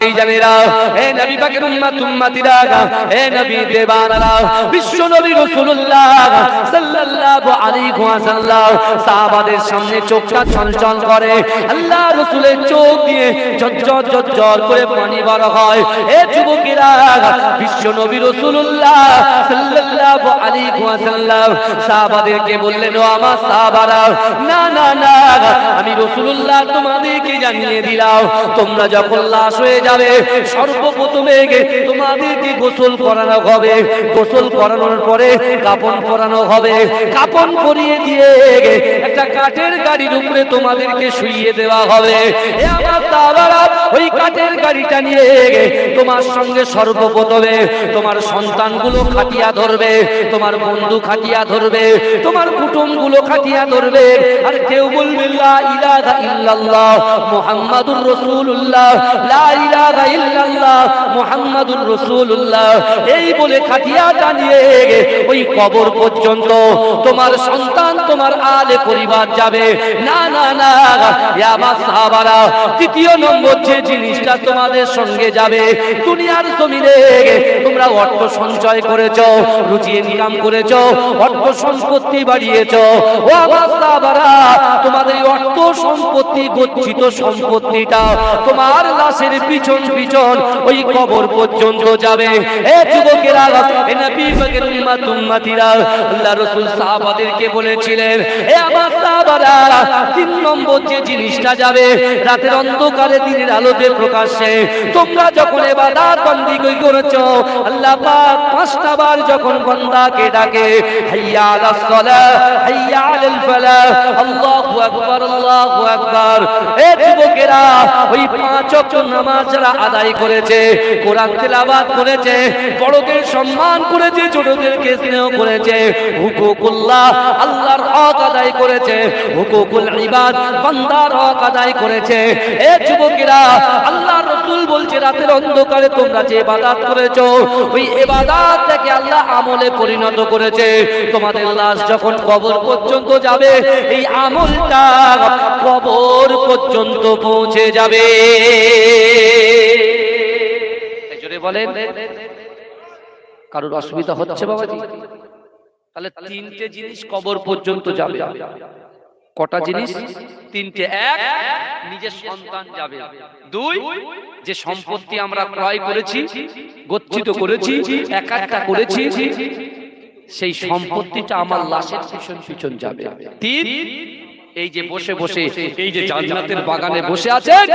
এই জানেরা হে নবী পাকের উম্মতিরা হে নবী দেবানারা বিশ্ব নবী রাসূলুল্লাহ সাল্লাল্লাহু আলাইহি ওয়াসাল্লাম সাহাবাদের সামনে চোখটা চঞ্চল করে আল্লাহ রাসূলের চোখ দিয়ে ঝরঝর ঝরঝর করে পানি বার হয়। হে যুবকেরা বিশ্ব নবী রাসূলুল্লাহ সাল্লাল্লাহু আলাইহি ওয়াসাল্লাম সাহাবাদেরকে বললেন, ও আমার সাহাবারা, না না না, আমি রাসূলুল্লাহ তোমাদেরকে জানিয়ে দিলাম, তোমরা যখন লাশ হয়ে যাবে সর্বপ্রথমে তোমাদেরকে গোসল করানো হবে। গোসল করানোর পরে কাফন পরানো হবে। কাফন পরিয়ে দিয়ে একটা কাঠের গাড়ির উপরে তোমাদেরকে শুইয়ে দেওয়া হবে। এ আমার সাহাবারা, ওই কাঠের গাড়িটা নিয়ে তোমার সঙ্গে সর্বপ্রথমে তোমার সন্তানগুলো খাটিয়া ধরবে, তোমার বন্ধু খাটিয়া ধরবে, তোমার কুটুমগুলো খাটিয়া ধরবে। আর কেউ বলবে লা ইলাহা ইল্লাল্লাহ মুহাম্মাদুর রাসূলুল্লাহ, লা ইলাহা ইল্লাল্লাহ মুহাম্মাদুর রাসূলুল্লাহ, এই বলে খাটিয়া টানিয়ে ওই কবর পর্যন্ত তোমার সন্তান, তোমার আলে পরিবার যাবে। না না না, আমার সাহাবারা, তৃতীয় নম্বর যে জিনিসটা তোমাদের সঙ্গে যাবে, দুনিয়ার জমিনে তোমরা অর্থ সঞ্চয় করেছো, রুজি ইনকাম করেছো, অর্থ সম্পত্তি বাড়িয়েছো। ও আমার সাহাবারা, তোমাদের অর্থ সম্পত্তি, গচ্ছিত সম্পত্তিটা তোমার লাশের পিছন পিছন ওই কবর পর্যন্ত যাবে। এ যুবকেরা, এ নবী পাকের উম্মতিরা, আল্লাহ রাসূল সাহাবাদেরকে বলেছিলেন, এ আমার সাহাবারা, তিন নম্বর যে জিনিসটা যাবে রাতের অন্ধকারে দিনের আলোতে প্রকাশ্যে, তোমরা যখন ইবাদত বন্দেগী করেছো, আল্লাহ পাক পাঁচটা বার যখন বান্দাকে ডাকে, হাইয়া আলাস সালাহ, হাইয়া আলাল ফালাহ, আল্লাহু আকবার, আল্লাহু আকবার। এ যুবকেরা, ওই পাঁচ ওয়াক্ত নামাজ যারা আদায় করেছে, কোরআন তেলাওয়াত করেছে, বড়দের সম্মান করেছে, ছোটদেরকে স্নেহ করেছে, হুকুকুল্লাহ আল্লাহর হক আদায় করেছে, হুকুকুল ইবাদ বান্দার হক আদায় করেছে। এ যুবকেরা, আল্লাহর রাসূল বলছে, রাতের অন্ধকারে তোমরা যে ইবাদত করেছো, ওই ইবাদতটাকে আল্লাহ আমলে পরিণত করেছে। তোমাদের লাশ যখন কবর পর্যন্ত যাবে, এই আমলটা কবর পর্যন্ত পৌঁছে যাবে। জোরে বলেন, কারোর অসুবিধা হচ্ছে বাবাজি? তাহলে তিনটে জিনিস কবর পর্যন্ত যাবে। কটা জিনিস? তিনটে। এক, নিজের সন্তান যাবে। দুই, যে সম্পত্তি আমরা ক্রয় করেছি, গচ্ছিত করেছি, একাট্টা করেছি, সেই সম্পত্তিটা আমার লাশের পিছন পিছন যাবে। তিন, এই যে বসে বসে এই যে জান্নাতের বাগানে বসে আছেন,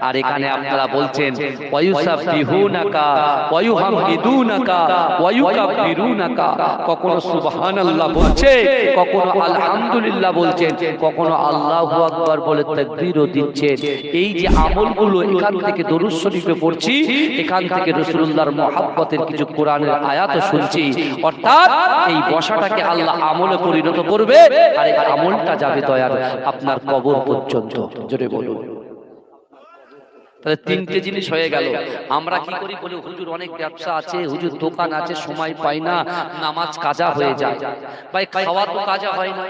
আর এখানে আপনারা বলছেন ওয়ায়ুসাব্বিহুনাকা ওয়ায়ুহামিদুনাকা ওয়ায়ুকাব্বিরুনাকা, কখনো সুবহানাল্লাহ বলছে, কখনো আলহামদুলিল্লাহ বলছেন, কখনো আল্লাহু আকবার বলে তাকবীরও দিচ্ছেন। এই যে আমলগুলো, এখান থেকে দরুদ শরীফে পড়ছি, এখান থেকে রাসূলুল্লাহর মহব্বতের কিছু কোরআনের আয়াতও শুনছি, অর্থাৎ এই বসাটাকে আল্লাহ আমলে পরিণত করবে, আর এই আমলটা যাবে দয়ার আপনার কবর পর্যন্ত। জোরে বলুন। তাহলে তিনটে জিনিস হয়ে গেল। আমরা কি করি বলে, হুজুর অনেক ব্যবসা আছে, হুজুর দোকান আছে, সময় পাই না, নামাজ কাজা হয়ে যায়। ভাই, খাওয়া তো কাজা হয় না,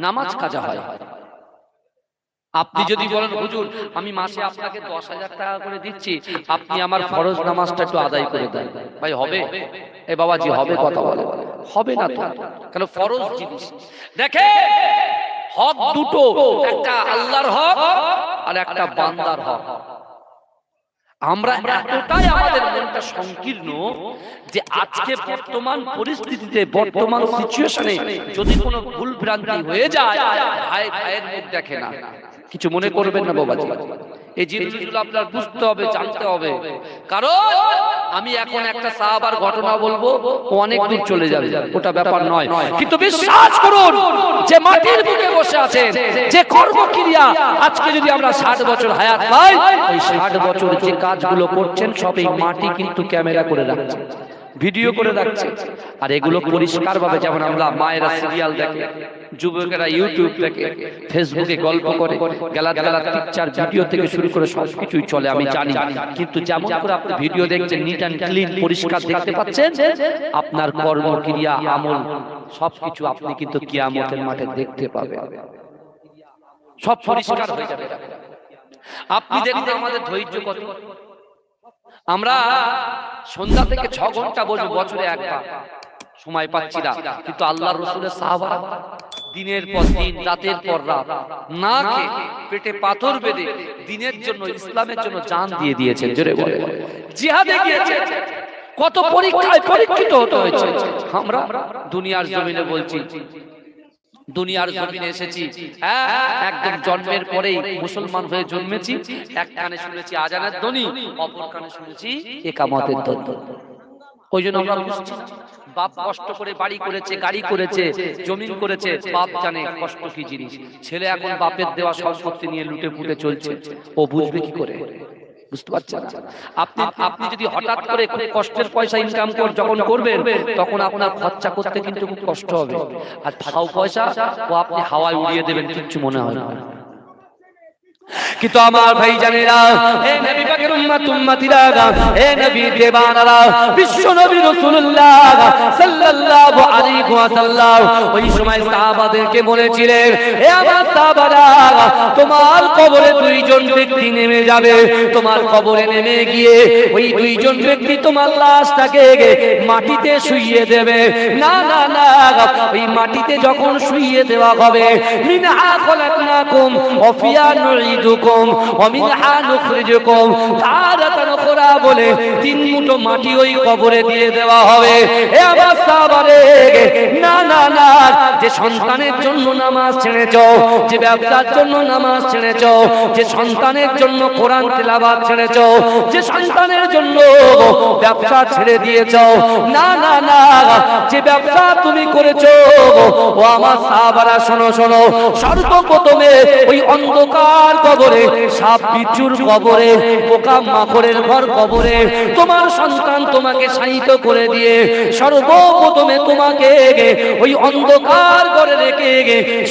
নামাজ কাজা হয়। আপনি যদি বলেন, হুজুর আমি মাসে আপনাকে 10,000 টাকা করে দিচ্ছি, আপনি আমার ফরজ নামাজটা একটু আদায় করে দেন, ভাই হবে? এ বাবাজি, হবে? কথা বলে হবে না তো, কেন? ফরজ জিনিস। দেখে হক দুটো, একটা আল্লাহর হক আর একটা বান্দার হক। আমরা এতটাই আমাদের মনটা সংকীর্ণ যে আজকে বর্তমান পরিস্থিতিতে, বর্তমান সিচুয়েশনে যদি কোনো ভুল ভ্রান্তি হয়ে যায়, ভাই ভাইয়ের মুখ দেখে না। কিছু মনে করবেন না বাবাজি, এই জিনিসগুলো আপনার বুঝতে হবে, জানতে হবে। কারণ আমি এখন একটা সাহাবার ঘটনা বলবো, অনেক দূর চলে যাবে, ওটা ব্যাপার নয়, কিন্তু বিশ্বাস করুন, যে মাটির বুকে বসে আছেন, যে কর্মক্রিয়া, আজকে যদি আমরা 60 বছর হায়াত পাই, ওই 60 বছর যে কাজগুলো করছেন, সব এই মাটি কিন্তু ক্যামেরা করে রাখছে, ভিডিও করে রাখছে। আর এগুলো পরিষ্কার ভাবে, যেমন আমরা মায়েরা সিরিয়াল দেখে, যুবকেরা ইউটিউব দেখে, ফেসবুকে গল্প করে, গালাত গালাত পিকচার ভিডিও থেকে শুরু করে সবকিছুই চলে, আমি জানি। কিন্তু যেমন করে আপনি ভিডিও দেখছেন, নিট অ্যান্ড ক্লিন, পরিষ্কার দেখতে পাচ্ছেন, আপনার কর্মক্রিয়া, আমল, সবকিছু আপনি কিন্তু কিয়ামতের মাঠে দেখতে পাবেন, সব পরিষ্কার হয়ে যাবে। আপনি দেখুন আমাদের ধৈর্য কত, আমরা সন্ধ্যা থেকে 6 ঘন্টা বসে বছরে একবার সময় পাচ্ছি না, কিন্তু আল্লাহর রাসূলের সাহাবারা দিনের পর দিন রাতের পর রাত না খেয়ে পেটে পাথর বেঁধে দিনের জন্য ইসলামের জন্য জান দিয়ে দিয়েছেন। জোরে বলে জিহাদে গিয়েছেন, কত পরীক্ষায় পরীক্ষিত হতে হয়েছে। আমরা দুনিয়ার জমিনে বলছি, দুনিয়ার জমিনে এসেছি, একদম জন্মের পরেই মুসলমান হয়ে জন্মেছি। এক কানে শুনেছি আজানের ধ্বনি, অপর কানে শুনেছি ইকামতের ধ্বনি। ওই জন্য আমরা বুঝছি বাপ কষ্ট করে বাড়ি করেছে, গাড়ি করেছে, জমিন করেছে, বাপ জানে কষ্ট কি জিনিস। ছেলে এখন বাপের দেওয়া সম্পত্তি নিয়ে লুটে ফুটে চলছে, ও বুঝবে কি করে? বুঝতে পারছেন? আপনি যদি হঠাৎ করে খুব কষ্টের পয়সা ইনকাম যখন করবেন, তখন আপনার খরচা করতে কিন্তু খুব কষ্ট হবে। আর ফাও পয়সা ও আপনি হাওয়ায় উড়িয়ে দেবেন, কিচ্ছু মনে হয় না। কিন্তু আমার ভাই জানেরা, হে নবী পাকের উম্মতিরা, হে নবী দেবানারা, বিশ্ব নবী রাসূলুল্লাহ সাল্লাল্লাহু আলাইহি ওয়াসাল্লাম ওই সময় সাহাবাদেরকে বলেছিলেন, হে আমার সাহাবারা, তোমার কবরে দুইজন ব্যক্তি নেমে যাবে। তোমার কবরে নেমে গিয়ে ওই দুইজন ব্যক্তি তোমার লাশটাকে মাটিতে শুইয়ে দেবে। না না না, ওই মাটিতে যখন শুইয়ে দেওয়া হবে, মিনহা খলাকনাকুম ওয়া ফিহা নুঈদুকুম ওয়া মিনহা নুখরিজুকুম তারাতান উখরা বলে 3 মুঠো মাটি ওই কবরে দিয়ে দেওয়া হবে। হে আমার সাহাবারে, না না না, যে সন্তানের জন্য নামাজ ছেড়েছো, যে ব্যবসার জন্য নামাজ ছেড়েছো, যে সন্তানের জন্য কোরআন তেলাওয়াত ছেড়েছো, যে সন্তানের জন্য ব্যবসা ছেড়ে দিয়েছো, না না না, যে ব্যবসা তুমি করেছো, ও আমার সাহাবারা শোনো শোনো, সর্বপ্রথমে ওই অন্ধকার কবরে, সাপ বিচ্ছুর কবরে, পোকা মাকড়ের ঘর কবরে তোমার সন্তান তোমাকে শায়িত করে দিয়ে সর্বপ্রথমে তোমাকে ওই অন্ধকার ঘরে রেখে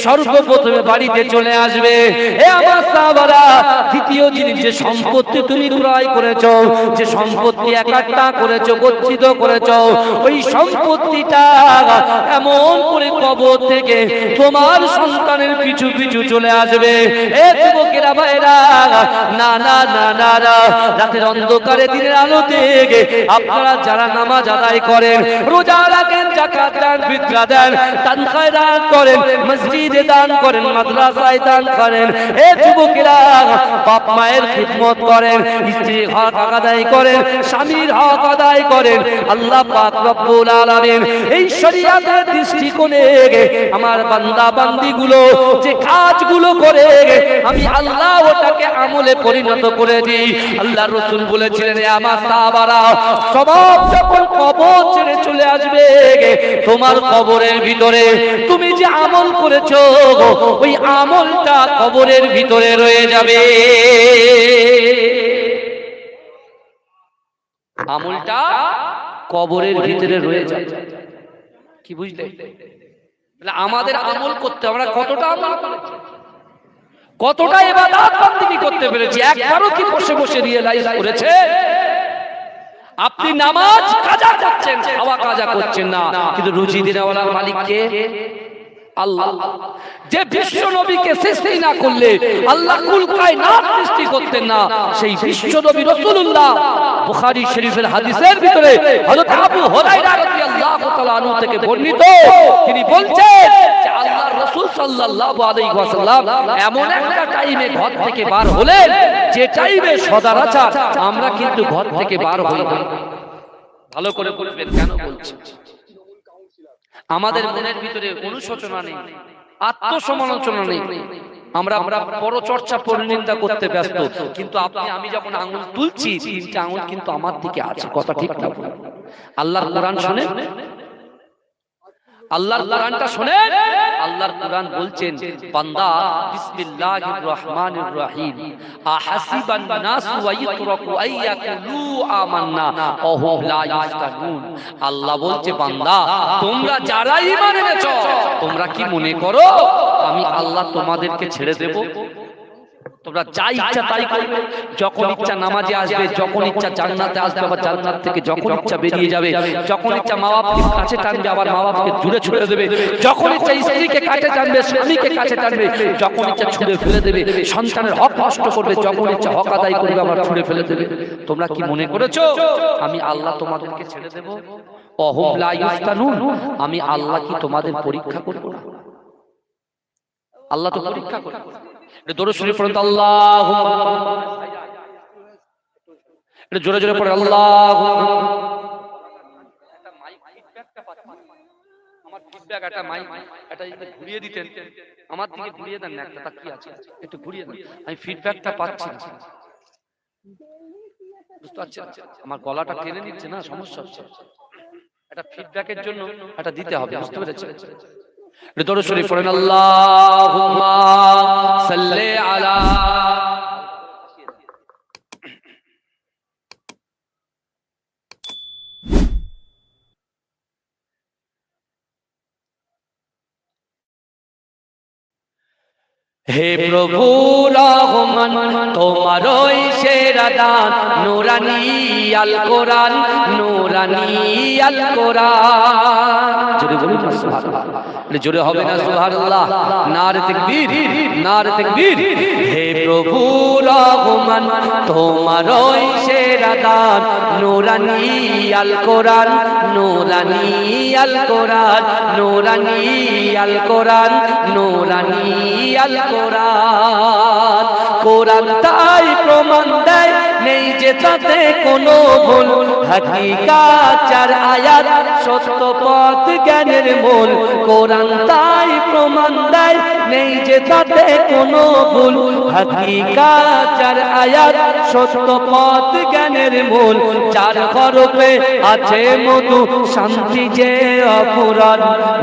সর্বপ্রথমে বাড়িতে চলে আসবে। হে আমার সাহাবারা, দ্বিতীয় জিনিস, যে সম্পত্তি তুমি ক্রয় করেছো, যে সম্পত্তি একাট্টা করেছো, গচ্ছিত করেছো, ওই সম্পত্তিটা এমন করে কবর থেকে তোমার সন্তানের পিছু পিছু চলে আসবে। এ যুবকেরা ভাইরা, না না না না না, রাতের অন্ধকারে দিনের আলোতে আপনারা যারা নামাজ আদায় করেন, রোজা রাখেন, যাকাত দেন, ফিতরা দেন, দান খয়রাত করেন, মসজিদে দান করেন, মাদ্রাসায় দান করেন, এ যুবকেরা বাপ মায়ের খিদমত করেন, স্ত্রীর হক আদায় করেন, স্বামীর হক আদায় করেন, আল্লাহ পাক রব্বুল আলামিন এই শরীয়তের দৃষ্টিকোণে আমার বান্দা বান্দিগুলো যে কাজগুলো করে আমি আল্লাহ ওটাকে আমলে পরিণত করে দিই। আল্লাহর রাসূল বলেছিলেন, আমার সাহাবারা, সবাব যখন কবর ছেড়ে চলে আসবে, তোমার কবরের ভিতরে তুমি যে আমল করেছো, ওই আমলটা কবরের ভিতরে রয়ে যাবে। আমলটা কবরের ভিতরে রয়ে যাবে। কি বুঝলে? আমাদের আমল করতে আমরা কতটা আমল করেছি, কতটা ইবাদত বন্দেগী করতে পেরেছি, একবারও কি বসে বসে রিয়েলাইজ করেছে? আপনি নামাজ কাজা করছেন, খাওয়া কাজা করছেন না, কিন্তু রুজি দেওয়ার মালিক কে? আল্লাহ। যে বিশ্ব নবীকে সৃষ্টি না করলে আল্লাহ কুল কায়নাত সৃষ্টি করতেন না, সেই বিশ্ব নবী রাসূলুল্লাহ বুখারী শরীফের হাদিসের ভিতরে হযরত আবু হুরায়রা রাদিয়াল্লাহু তাআলা আনহু থেকে বর্ণিত, তিনি বলছেন যে আল্লাহর রাসূল সাল্লাল্লাহু আলাইহি ওয়াসাল্লাম এমন একটা টাইমে ঘর থেকে বার হলেন, যে টাইমে সচরাচর আমরা কিন্তু ঘর থেকে বার হই না। ভালো করে বুঝবেন কেন বলছি। আমাদের মনের ভিতরে অনুশোচনা নেই, আত্মসমালোচনা নেই, আমরা পরচর্চা পরনিন্দা করতে ব্যস্ত। কিন্তু আপনি আমি যখন আঙ্গুল তুলছি, 3টা আঙ্গুল কিন্তু আমার দিকে আছে। কথা ঠিক না? আল্লাহর কোরআন শুনেন, আল্লাহর কোরআনটা শুনেন। আল্লাহর কোরআন বলছেন, বান্দা বিসমিল্লাহির রহমানির রহিম, আহাসিবান নাসু ওয়া ইতরাকু আইয়াকুলু আমান্না ওয়া হুম লা ইফতানুন। আল্লাহ বলছে, বান্দা তোমরা যারা ঈমান এনেছো, তোমরা কি মনে করো আমি আল্লাহ তোমাদেরকে ছেড়ে দেব? তোমরা যা ইচ্ছা তাই করবে, যখন ইচ্ছা নামাজে আসবে, যখন ইচ্ছা জান্নাতে আসবে, আবার জান্নাত থেকে যখন ইচ্ছা বেরিয়ে যাবে, যখন ইচ্ছা মা বাপকে কাছে টানবে আবার মা বাপকে দূরে ছুড়ে দেবে, যখন ইচ্ছা স্ত্রীকে কাছে টানবে স্বামীকে কাছে টানবে, যখন ইচ্ছা ছুড়ে ফেলে দেবে, সন্তানের হক নষ্ট করবে, যখন ইচ্ছা হক আদায় করবে আবার ছুড়ে ফেলে দেবে। তোমরা কি মনে করেছো আমি আল্লাহ তোমাদেরকে ছেড়ে দেব? অহুম লা ইফতানুন, আমি আল্লাহ কি তোমাদের পরীক্ষা করব না? আল্লাহ তো পরীক্ষা করে। দরুদ শরীফ পড়ুন আল্লাহুম্মা, এটা জোরে জোরে পড়ে আল্লাহুম্মা। একটা মাইক ফিডব্যাকটা পাচ্ছি, আমার ফিডব্যাক একটা মাইক এটা ঘুরিয়ে দিতেন, আমার দিকে ঘুরিয়ে দেন না, একটা কি আছে একটু ঘুরিয়ে দেন, আমি ফিডব্যাকটা পাচ্ছি না। বুঝতে পারছেন আমার গলাটা টেনে নিচ্ছে না, সমস্যা হচ্ছে, এটা ফিডব্যাকের জন্য এটা দিতে হবে, বুঝতে পেরেছেন? দরুদ শরীফ পড়েন আল্লাহুম্মা সাল্লি আলা। হে প্রভু রহমান তোমারই সেরা দান, নূরানী আল কোরআন, নূরানী আল কোরআন। জোরে বলুন সুবহানাল্লাহ, জোরে হবে না সুবহানাল্লাহ? নারে তাকবীর, নারে তাকবীর। হে প্রভু রহমান তোমারই সেরা দান, নূরানী আল কোরআন, নূরানী আল কোরআন, নূরানী আল কোরআন, নূরানী আল কোরআন। কোরআন তাই প্রমাণ দেয় নেই যে তাতে কোনো ভুল, হাকিকাত চার আয়াত সত্য পথ জ্ঞানের মূল। কোরআন তাই প্রমাণ দেয় নেই যে তাতে কোনো ভুল, হাকিকাত চার আয়াত সত্য পথ জ্ঞানের মূল। চার হরফে আছে মধু শান্তি যে অফুরান,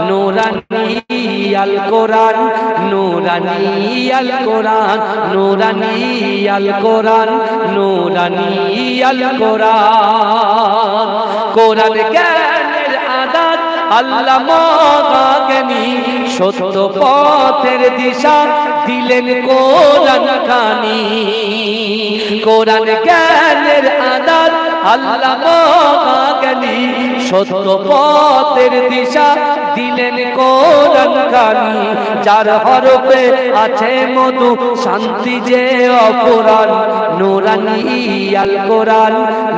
নূরানী আল কোরআন, নূরানী আল কোরআন, নূরানী আল কোরআন, নূরানী আল কোরআন। কোরআন জ্ঞানের আদাত আল্লাহ মহাজ্ঞানী, সত্য পথের দিশা দিলেন কোরআন খানি। কোরআন জ্ঞানের আদাত আল্লাহ মহাজ্ঞানী, সত্য পথের দিশা দিলেন কোরআন খানি। চার হরফে আছে মধু শান্তি যে অপরাণ, নূরানী আল কোরআন,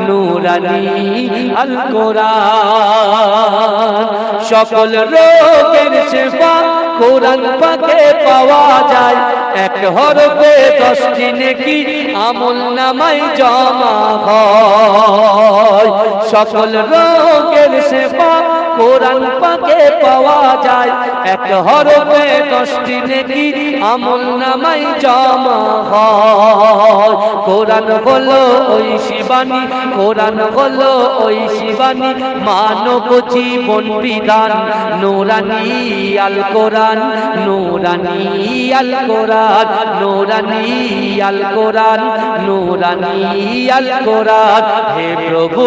নূরানী আল কোরআন। সকল রোগের সেবা কোরআন পাকে পাওয়া যায়, এক হরফে 10টি নেকি আমল নামায় জমা হয়। সকল রোগের সেবা কোরআন পাকে পাওয়া যায়, এক হরফে 10টি নেকি আমল নামায় জমা হয়। কোরআন হলো ওই শিবানী, কোরআন হলো ওই শিবানী, মানব জীবন বিধান, নূরানী আল কোরআন, নূরানী আল কোরআন, নূরানী আল কোরআন, নূরানী আল কোরআন। হে প্রভু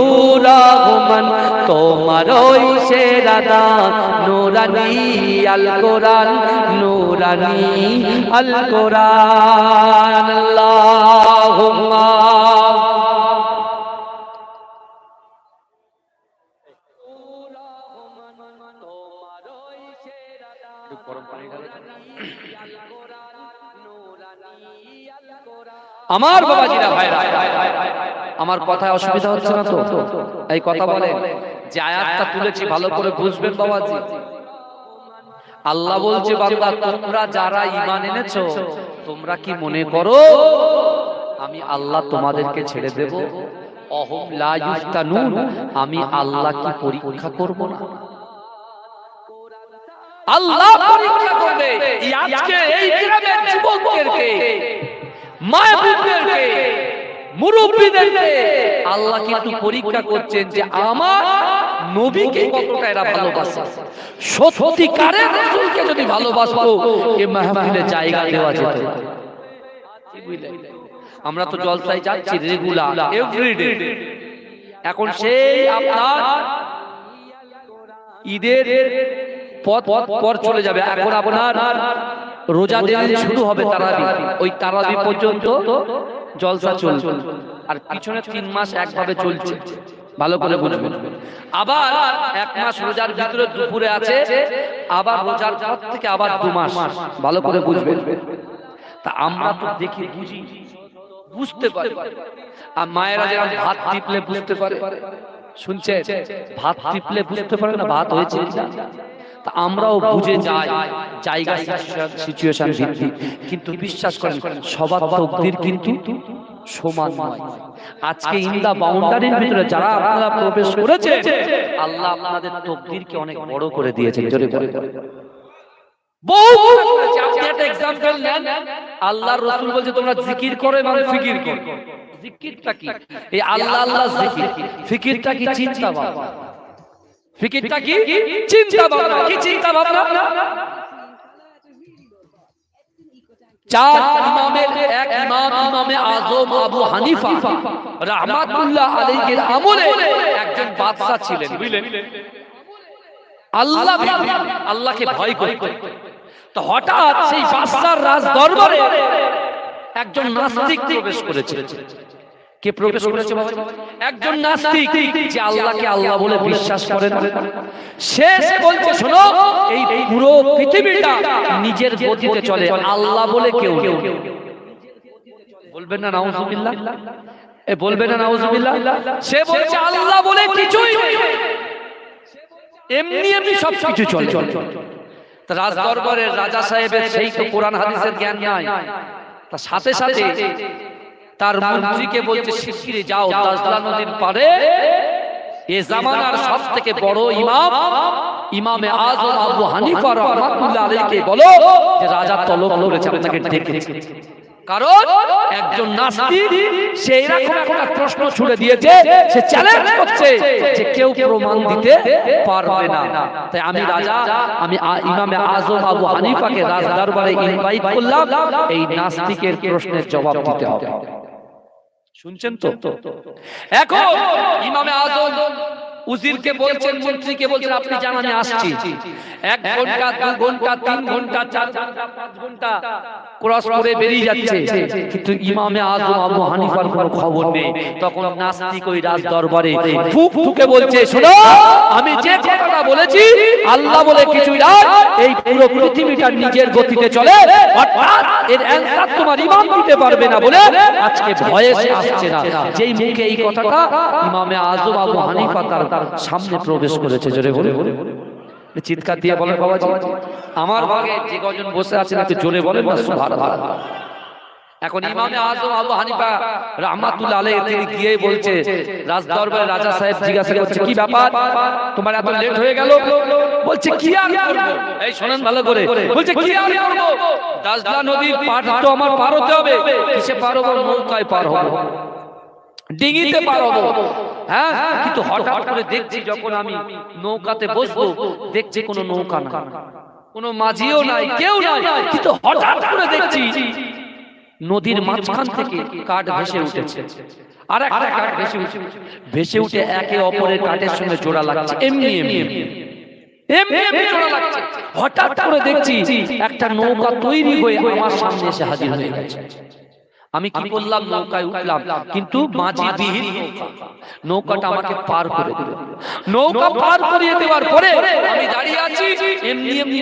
রহমান তোমারই সেরা দান, নূরানী আল কোরআন, নূরানী আল কোরআন। আল্লাহুম্মা আমার বাবাজিরা ভাইরা, আমার কথায় অসুবিধা হচ্ছে না তো? এই কথা বলে যে আয়াতটা তুলেছি ভালো করে বুঝবেন বাবাজি। আল্লাহ বলছে বান্দা তোমরা যারা ঈমান এনেছো তোমরা কি মনে করো আমি আল্লাহ তোমাদেরকে ছেড়ে দেব? অহুম লা ইফতানুন, আমি আল্লাহ কি পরীক্ষা করব না? আল্লাহ পরীক্ষা করবে আজকে এই গ্রামের যুবকদেরকে, মায়েদেরকে, মুরব্বিদেরকে আল্লাহ কিন্তু পরীক্ষা করছেন যে আমার নবীকে কতটা এরা ভালোবাসে। সত্যিকারের রাসূলকে যদি ভালোবাসতো এই মাহফিলে জায়গা দেওয়া যেত। কি বুঝলেন? আমরা তো জলসায় যাচ্ছি রেগুলার এভরিডে, এখন সেই আপনার ঈদের পর চলে যাবে, এখন আপনার রোজা যেদিন শুরু হবে তারাবি, ওই তারাবি পর্যন্ত জলসা চলছে, আর পিছনে 3 মাস একভাবে চলছে, ভালো করে বুঝবেন। আবার 1 মাস রোজার ভিতরে দুপুরে আছে, আবার রোজার পর থেকে আবার 2 মাস, ভালো করে বুঝবেন। তা আমরা তো দেখি বুঝি, বুঝতে পারি, আর মায়েরা যেমন ভাত টিপলে বুঝতে পারে, শুনছে ভাত টিপলে বুঝতে পারে না ভাত হয়েছে, তা আমরাও বুঝে যাই জায়গা সিচুয়েশন ভিত্তিক, কিন্তু বিশ্বাস করেন সবার তাকদীর কিন্তু সমান নয়। আজকে ইন দা বাউন্ডারির ভিতরে যারা আপনারা প্রবেশ করেছে, আল্লাহ আপনাদের তাকদীরকে অনেক বড় করে দিয়েছেন। জোরে বলে বহু আপনি একটা एग्जांपल নেন, আল্লাহর রাসূল বলছে তোমরা জিকির করো এবং ফিকির করো। জিকিরটা কি? এই আল্লাহ আল্লাহ জিকির। ফিকিরটা কি? চিন্তা ভাবনা। ফিকিরটা কি? চিন্তা ভাবনা। কি চিন্তা ভাবনা? চার ইমামের এক ইমাম, ইমামে আযম আবু হানিফা রাহমাতুল্লাহ আলাইহির আমলে একজন বাদশা ছিলেন, বুঝলেন? আল্লাহকে ভয় করতেন। তো হঠাৎ সেই বাদশার রাজ দরবারে একজন নাস্তিক প্রবেশ করেছে। কে প্রবেশ করেছে বাবা? একজন নাস্তিক, যে আল্লাহকে আল্লাহ বলে বিশ্বাস করে না। সে বলছে শোনো, এই পুরো পৃথিবীটা নিজের গতিতে চলে, আল্লাহ বলে কেউ নেই। বলবেন না নাউজুবিল্লাহ? বলবেন না নাউজুবিল্লাহ? সে বলছে আল্লাহ বলে কিছুই নেই, এমনি এমনি সব কিছু চলে। রাজ দরবারের রাজা সাহেবের সেই তো কোরআন হাদিসের জ্ঞান নাই, তার সাথে সাথে তার মন্ত্রীকে বলছে শিগগিরই যাও দাজলা নদীর পারে এ জামানার সবথেকে বড় ইমাম ইমামে আযম আবু হানিফা রাহমাতুল্লাহ আলাইহিকে বলো যে রাজা তলব করেছে, আপনাকে ডেকেছে। কারণ একজন নাস্তিক সে এরকম একটা প্রশ্ন ছুড়ে দিয়েছে, সে চ্যালেঞ্জ করছে যে কেউ প্রমাণ দিতে পারবে না। তাই আমি রাজা, আমি ইমামে আযম আবু হানিফাকে রাজ দরবারে ইনভাইট করলাম, এই নাস্তিকের প্রশ্নের জবাব দিতে হবে। শুনছেন তো? এখন ইমামে আযম উজিরকে বলছেন, মন্ত্রীকে বলছেন আপনি জানান আমি আসছি। 1 ঘন্টা 2 ঘন্টা 3 ঘন্টা 4 ঘন্টা 5 ঘন্টা ক্রস করে বেরিয়ে যাচ্ছে, কিন্তু ইমামে আযম আবু হানিফার কোনো খবর নেই। তখন নাস্তিক ওই রাজ দরবারে ফুক ফুকে বলছে শোনো, আমি যে কথাটা বলেছি আল্লাহ বলে কিছুই না, এই পুরো পৃথিবীটা নিজের গতিতে চলে, অর্থাৎ এর অ্যানসার তোমার ইমাম দিতে পারবে না বলে আজকে ভয়ে সে আসছে না। যেই মুখে এই কথাটা ইমামে আযম আবু হানিফা তার সামনে প্রবেশ করেছে, জোরে বলে চিৎকার দিয়ে বলেন বাবাজি আমার ভাগে যে কজন বসে আছেন একটু জোরে বলেন না সুবহানাল্লাহ। এখন ইমামে আযম আবু হানিফা রাহমাতুল্লাহ আলাইহি তিনি গিয়ে বলছে রাজ দরবারে রাজা সাহেব জিজ্ঞাসা করছে কি ব্যাপার তোমার এত লেট হয়ে গেল? বলছে কি আর করব, এই শুনেন ভালো করে, বলছে কি আর করব, দাজলা নদীর পার তো আমার পার হতে হবে। কিসে পার হবো? নৌকায় পার হবো, ডিঙিতে পার হবো। হ্যাঁ, কিন্তু হঠাৎ করে দেখছি যখন আমি নৌকাতে বসবো, দেখছি কোনো নৌকা না, কোনো মাঝিও নাই, কেউ নাই, কিন্তু হঠাৎ করে দেখছি নদীর মাঝখান থেকে কাঠ ভেসে উঠেছে, আর একটা কাঠ ভেসে উঠে একে অপরের কাঠের সঙ্গে জোড়া লাগছে, এমনি এমনি জোড়া লাগছে। হঠাৎ করে দেখছি একটা নৌকা তৈরি হয়ে আমার সামনে এসে হাজির হয়ে গেছে। আমি কি করলাম? নৌকায় উঠলাম, কিন্তু মাঝিবিহীন নৌকাটা আমাকে পার করে দিল। নৌকা পার করিয়ে দেওয়ার পরে আমি দাঁড়িয়ে আছি, এমনি এমনি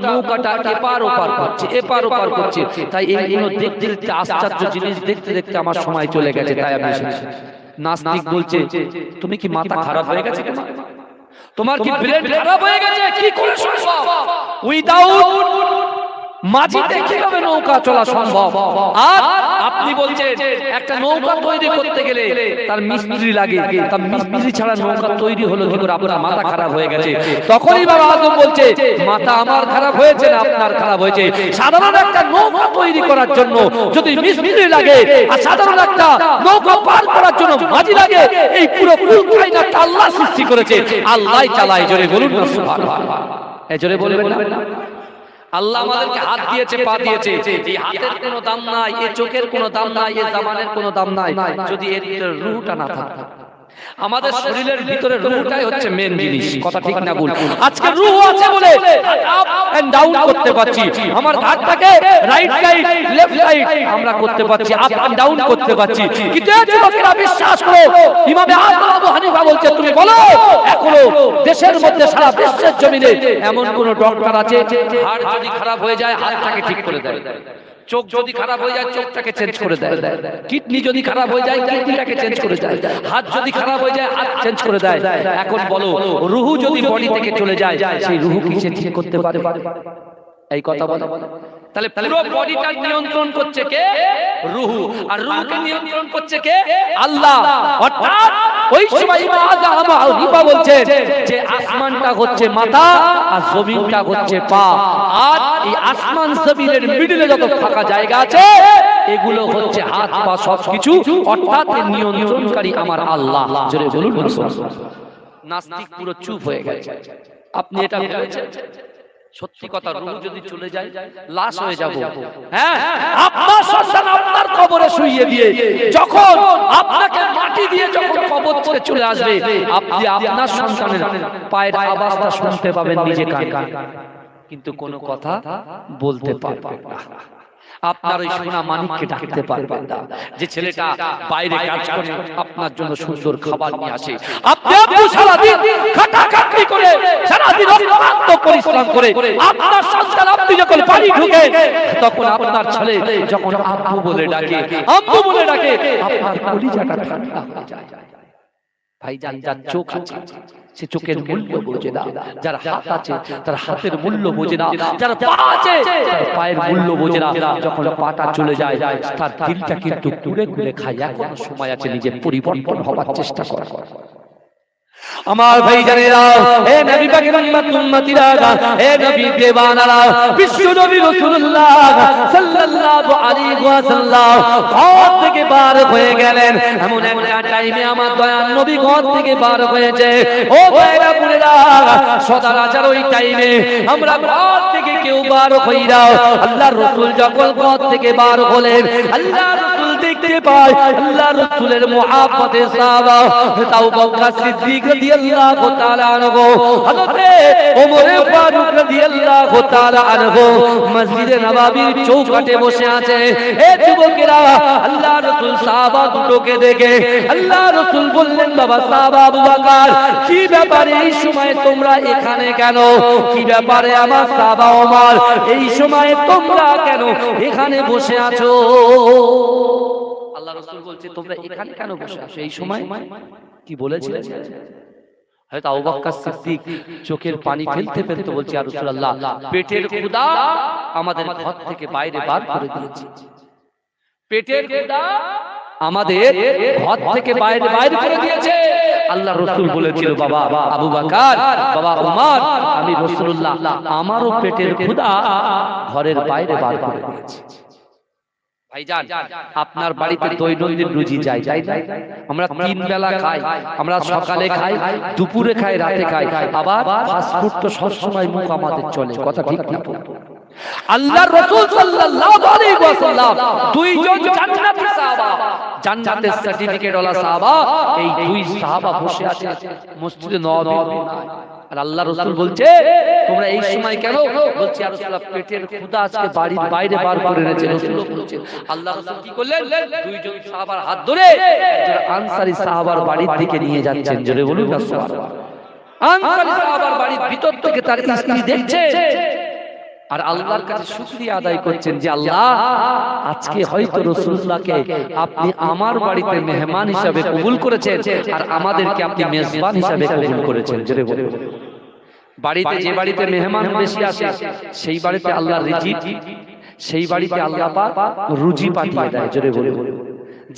নৌকাটা এপার ওপার করছে, এপার ওপার করছে। তাই এইগুলো দেখতে দেখতে আশ্চর্য জিনিস দেখতে দেখতে আমার সময় চলে গেছে। তাই আমি এসেছি। নাস্তিক বলছে তুমি কি মাথা খারাপ হয়ে গেছে? তোমার কি ব্রেন খারাপ হয়ে গেছে? কি করে সম্ভব উইদাউট মাঝিতে কিভাবে নৌকা চলা সম্ভব? আর আপনি বলছেন একটা নৌকা তৈরি করতে গেলে তার মিস্ত্রি লাগে, তার মিস্ত্রি ছাড়া নৌকা তৈরি হলো কি করে? আপনার মাথা খারাপ হয়ে গেছে। তখনই বাবা আযম বলছে মাথা আমার খারাপ হয়েছে না আপনার খারাপ হয়েছে। সাধারণ একটা নৌকা তৈরি করার জন্য যদি মিস্ত্রি লাগে, আর সাধারণ একটা নৌকা পার করার জন্য মাঝি লাগে, এই পুরো কায়নাতটা আল্লাহ সৃষ্টি করেছে, আল্লাহই চালায়। জোরে বলুন না সুবহানাল্লাহ। এই জোরে বলবেন না? আল্লাহ আমাদেরকে হাত দিয়েছে, পা দিয়েছে, এই হাতের কোনো দাম নাই, এই চোখের কোনো দাম নাই, এই জবানের কোনো দাম নাই যদি এর রূহটা না থাকে। আমাদের শরীরের ভিতরে রূহটাই হচ্ছে মেন জিনিস, কথা ঠিক না ভুল? আজকে রূহ আছে বলে আপ এন্ড ডাউন করতে পারছি, আমার ঘাটটাকে রাইট সাইড লেফট সাইড আমরা করতে পারছি, আপ এন্ড ডাউন করতে পারছি। কিন্তু এই যুবকেরা বিশ্বাস করো, ইমামে আযম আবু হানিফা বলছে তুমি বলো এখনো দেশের মধ্যে সারা বিশ্বের জমিনে এমন কোন ডক্টর আছে হাড় যদি খারাপ হয়ে যায় হাড়টাকে ঠিক করে দেয়, চোখ যদি খারাপ হয়ে যায় চোখটাকে চেঞ্জ করে দেয়, কিডনি যদি খারাপ হয়ে যায় কিডনিটাকে চেঞ্জ করে দেয়, হাত যদি খারাপ হয়ে যায় হাত চেঞ্জ করে দেয়। এখন বলো রূহ যদি বডি থেকে চলে যায় সেই রূহ কি সে ঠিক করতে পারে? এই কথা বলো। তাহলে পুরো বডিটা নিয়ন্ত্রণ করছে কে? রূহ। আর রূহকে নিয়ন্ত্রণ করছে কে? আল্লাহ। অর্থাৎ ওই সময় ইমাম আযম আবু হানিফা বলছেন যে আসমানটা হচ্ছে মাথা আর জমিনটা হচ্ছে পা, আর এই আসমান জমিনের মিডলে যত ফাঁকা জায়গা আছে এগুলো হচ্ছে হাত পা সবকিছু, অর্থাৎ নিয়ন্ত্রণকারী আমার আল্লাহ। জোরে বলুন সুবহানাল্লাহ। নাস্তিক পুরো চুপ হয়ে গেছে। আপনি এটা ভেবেছেন? সত্যি কথা, রূহ যদি চলে যায় লাশ হয়ে যাব। হ্যাঁ, আপনার সন্তান আপনার কবরে শুইয়ে দিয়ে যখন আপনাকে মাটি দিয়ে যখন কবর ছেড়ে চলে আসবে, আপনি আপনার সন্তানের পায়ের আওয়াজটা শুনতে পাবেন নিজে কানে, কিন্তু কোনো কথা বলতে পারবেন না। আপনার ওই সোনা মানিককে ডাকতে পারবেন না। যে ছেলেটা বাইরে কাজ করে আপনার জন্য সুন্দর খাবার নিয়ে আসে, আপনি সারাদিন খাটাখাটনি করে সারাদিন অক্লান্ত পরিশ্রম করে আপনার সন্তান আপনি যখন বাড়ি ঢুকে তখন আপনার ছেলে যখন আব্বু বলে ডাকে, আম্মু বলে ডাকে, আপনার কলিজাটা ঠান্ডা হয়ে যায়। ভাইজান, যার চোখ আছে সে চোখের মূল্য বোঝে না, যার হাত আছে তার হাতের মূল্য বোঝে না, যার পা আছে তার পায়ের মূল্য বোঝে না। যখন পাটা চলে যায় তার দিলটা কিন্তু কুড়ে কুড়ে খায়। এখনো সময় আছে নিজের পরিবর্তন হওয়ার চেষ্টা করা। আমার ভাইজানেরা, হে নবী পাকের উম্মতিরা, হে নবী দেওয়ানারা, বিশ্ব নবী রাসূলুল্লাহ সাল্লাল্লাহু আলাইহি ওয়াসাল্লাম ঘর থেকে বার হয়ে গেলেন। এমন একটা টাইমে আমার দয়ার নবী ঘর থেকে বার হয়েছে। ও ভাইরা বোনেরা, সদাচার ওই টাইমে আমরা ঘর থেকে কেউ বার হই না। আল্লাহর রাসূল যখন ঘর থেকে বার হলেন, আল্লাহর রাসূল দেখতে পায় আল্লাহর রাসূলের মুহাব্বতের সাহাবা আবু বকর সিদ্দিক রাদিয়াল্লাহু তাআলা আনহু, হযরত ওমর ফারুক রাদিয়াল্লাহু তাআলা আনহু মসজিদে নববীর চৌকাঠে বসে আছে। এ যুবকেরা, আল্লাহর রাসূল সাহাবা দুটোকে দেখে আল্লাহর রাসূল বললেন, বাবা সাহাবা আবু বকর, কি ব্যাপারে এই সময় তোমরা এখানে কেন? কি ব্যাপারে আমার সাহাবা ওমর, এই সময় তোমরা কেন এখানে বসে আছো? আল্লাহর রাসূল বলছে, তোমরা এখানে কেন বসে আছো এই সময়? কি বলেছিলেন? হযরত আবু বকর সিদ্দিক চোখের পানি ফেলতে ফেলতে বলছে, ইয়া রাসূলুল্লাহ, পেটের ক্ষুধা আমাদের ঘর থেকে বাইরে বার করে দিয়েছে। পেটের ক্ষুধা আমাদের ঘর থেকে বাইরে করে দিয়েছে। আল্লাহর রাসূল বলেছিল, বাবা আবু বকর, বাবা ওমর, আমি রাসূলুল্লাহ আমারও পেটের ক্ষুধা ঘরের বাইরে বার করে দিয়েছে। ভাইজান, আপনার বাড়িতে দৈনন্দিন রুজি যায়, তাই না? আমরা তিন বেলা খাই, আমরা সকালে খাই, দুপুরে খাই, রাতে খাই, আবার ফাস্ট ফুড তো সব সময় মুখ আমাদের চলে, কথা ঠিক না? আল্লাহর রাসূল সাল্লাল্লাহু আলাইহি ওয়াসাল্লাম দুইজন জান্নাতি সাহাবা, জান্নাতের সার্টিফিকেট ওয়ালা সাহাবা, এই দুই সাহাবা বসে আছে মসজিদে নববী। আর আল্লাহর রাসূল বলছে, তোমরা এই সময় কেন? বলছে, ইয়া রাসূলুল্লাহ, পেটের ক্ষুধা আজকে বাড়ির বাইরে বার করে এনেছে। রাসূল বলছে, আল্লাহর রাসূল কি করলেন? দুইজন সাহাবার হাত ধরে একজন আনসারী সাহাবার বাড়ির দিকে নিয়ে যাচ্ছেন। জোরে বলুন না সুবহানাল্লাহ। আনসারী সাহাবার বাড়ির ভিতর থেকে তার স্ত্রী দেখছে আর আল্লাহর কাছে শুকরিয়া আদায় করছেন যে, আল্লাহ, আজকে হয়তো রাসূলুল্লাহকে আপনি আমার বাড়িতে মেহমান হিসেবে কবুল করেছেন আর আমাদেরকে আপনি মেজবান হিসেবে কবুল করেছেন। জোরে বলুন। বাড়িতে যে বাড়িতে মেহমান বেশি আসে সেই বাড়িতে আল্লাহ রিজিক, সেই বাড়িতে আল্লাহ পাক রুজি পাঠিয়ে দেয়। জোরে বলুন।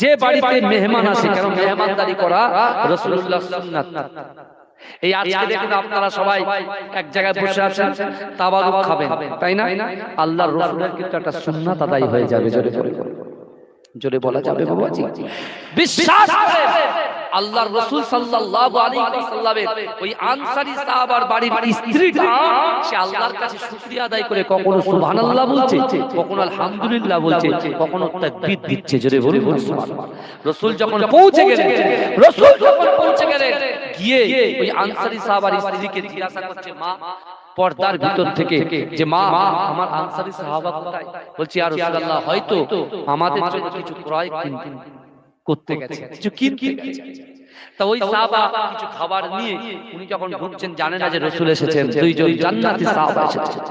যে বাড়িতে মেহমান আসে, কারণ মেহমানদারি করা রাসূলুল্লাহর সুন্নাত। এই আজকে দেখুন আপনারা সবাই এক জায়গায় বসে আছেন, তাবারুক খাবেন, তাই না? আল্লাহর রাসূলের কিন্তু একটা সুন্নাত আদায় হয়ে যাবে। জোরে বলা যাবে বাবাজি? বিশ্বাস করেন, আল্লাহর রাসূল সাল্লাল্লাহু আলাইহি ওয়াসাল্লামের ওই আনসারী সাহাবার বাড়ির স্ত্রীটা সে আল্লাহর কাছে শুকরিয়া আদায় করে কখনো সুবহানাল্লাহ বলছে, কখনো আলহামদুলিল্লাহ বলছে, কখনো তাকবীর দিচ্ছে। জোরে বলুন সুবহানাল্লাহ। রাসূল যখন পৌঁছে গেলেন, রাসূল যখন পৌঁছে গেলেন, গিয়ে ওই আনসারী সাহাবার স্ত্রীকে জিজ্ঞাসা করছে মা পর্দার ভিতর থেকে যে মা আমার আনসারী সাহাবা কোথায়? বলছি ইয়া রাসূলুল্লাহ হয়তো আমাদের জন্য কিছু ক্রয় করতে গেছে, কিছু কিনতে গেছে। তা ওই সাহাবা কিছু খাবার নিয়ে উনি যখন ঢুকছেন জানেন না যে রাসূল এসেছেন, দুইজন জান্নাতি সাহাবা এসেছেন।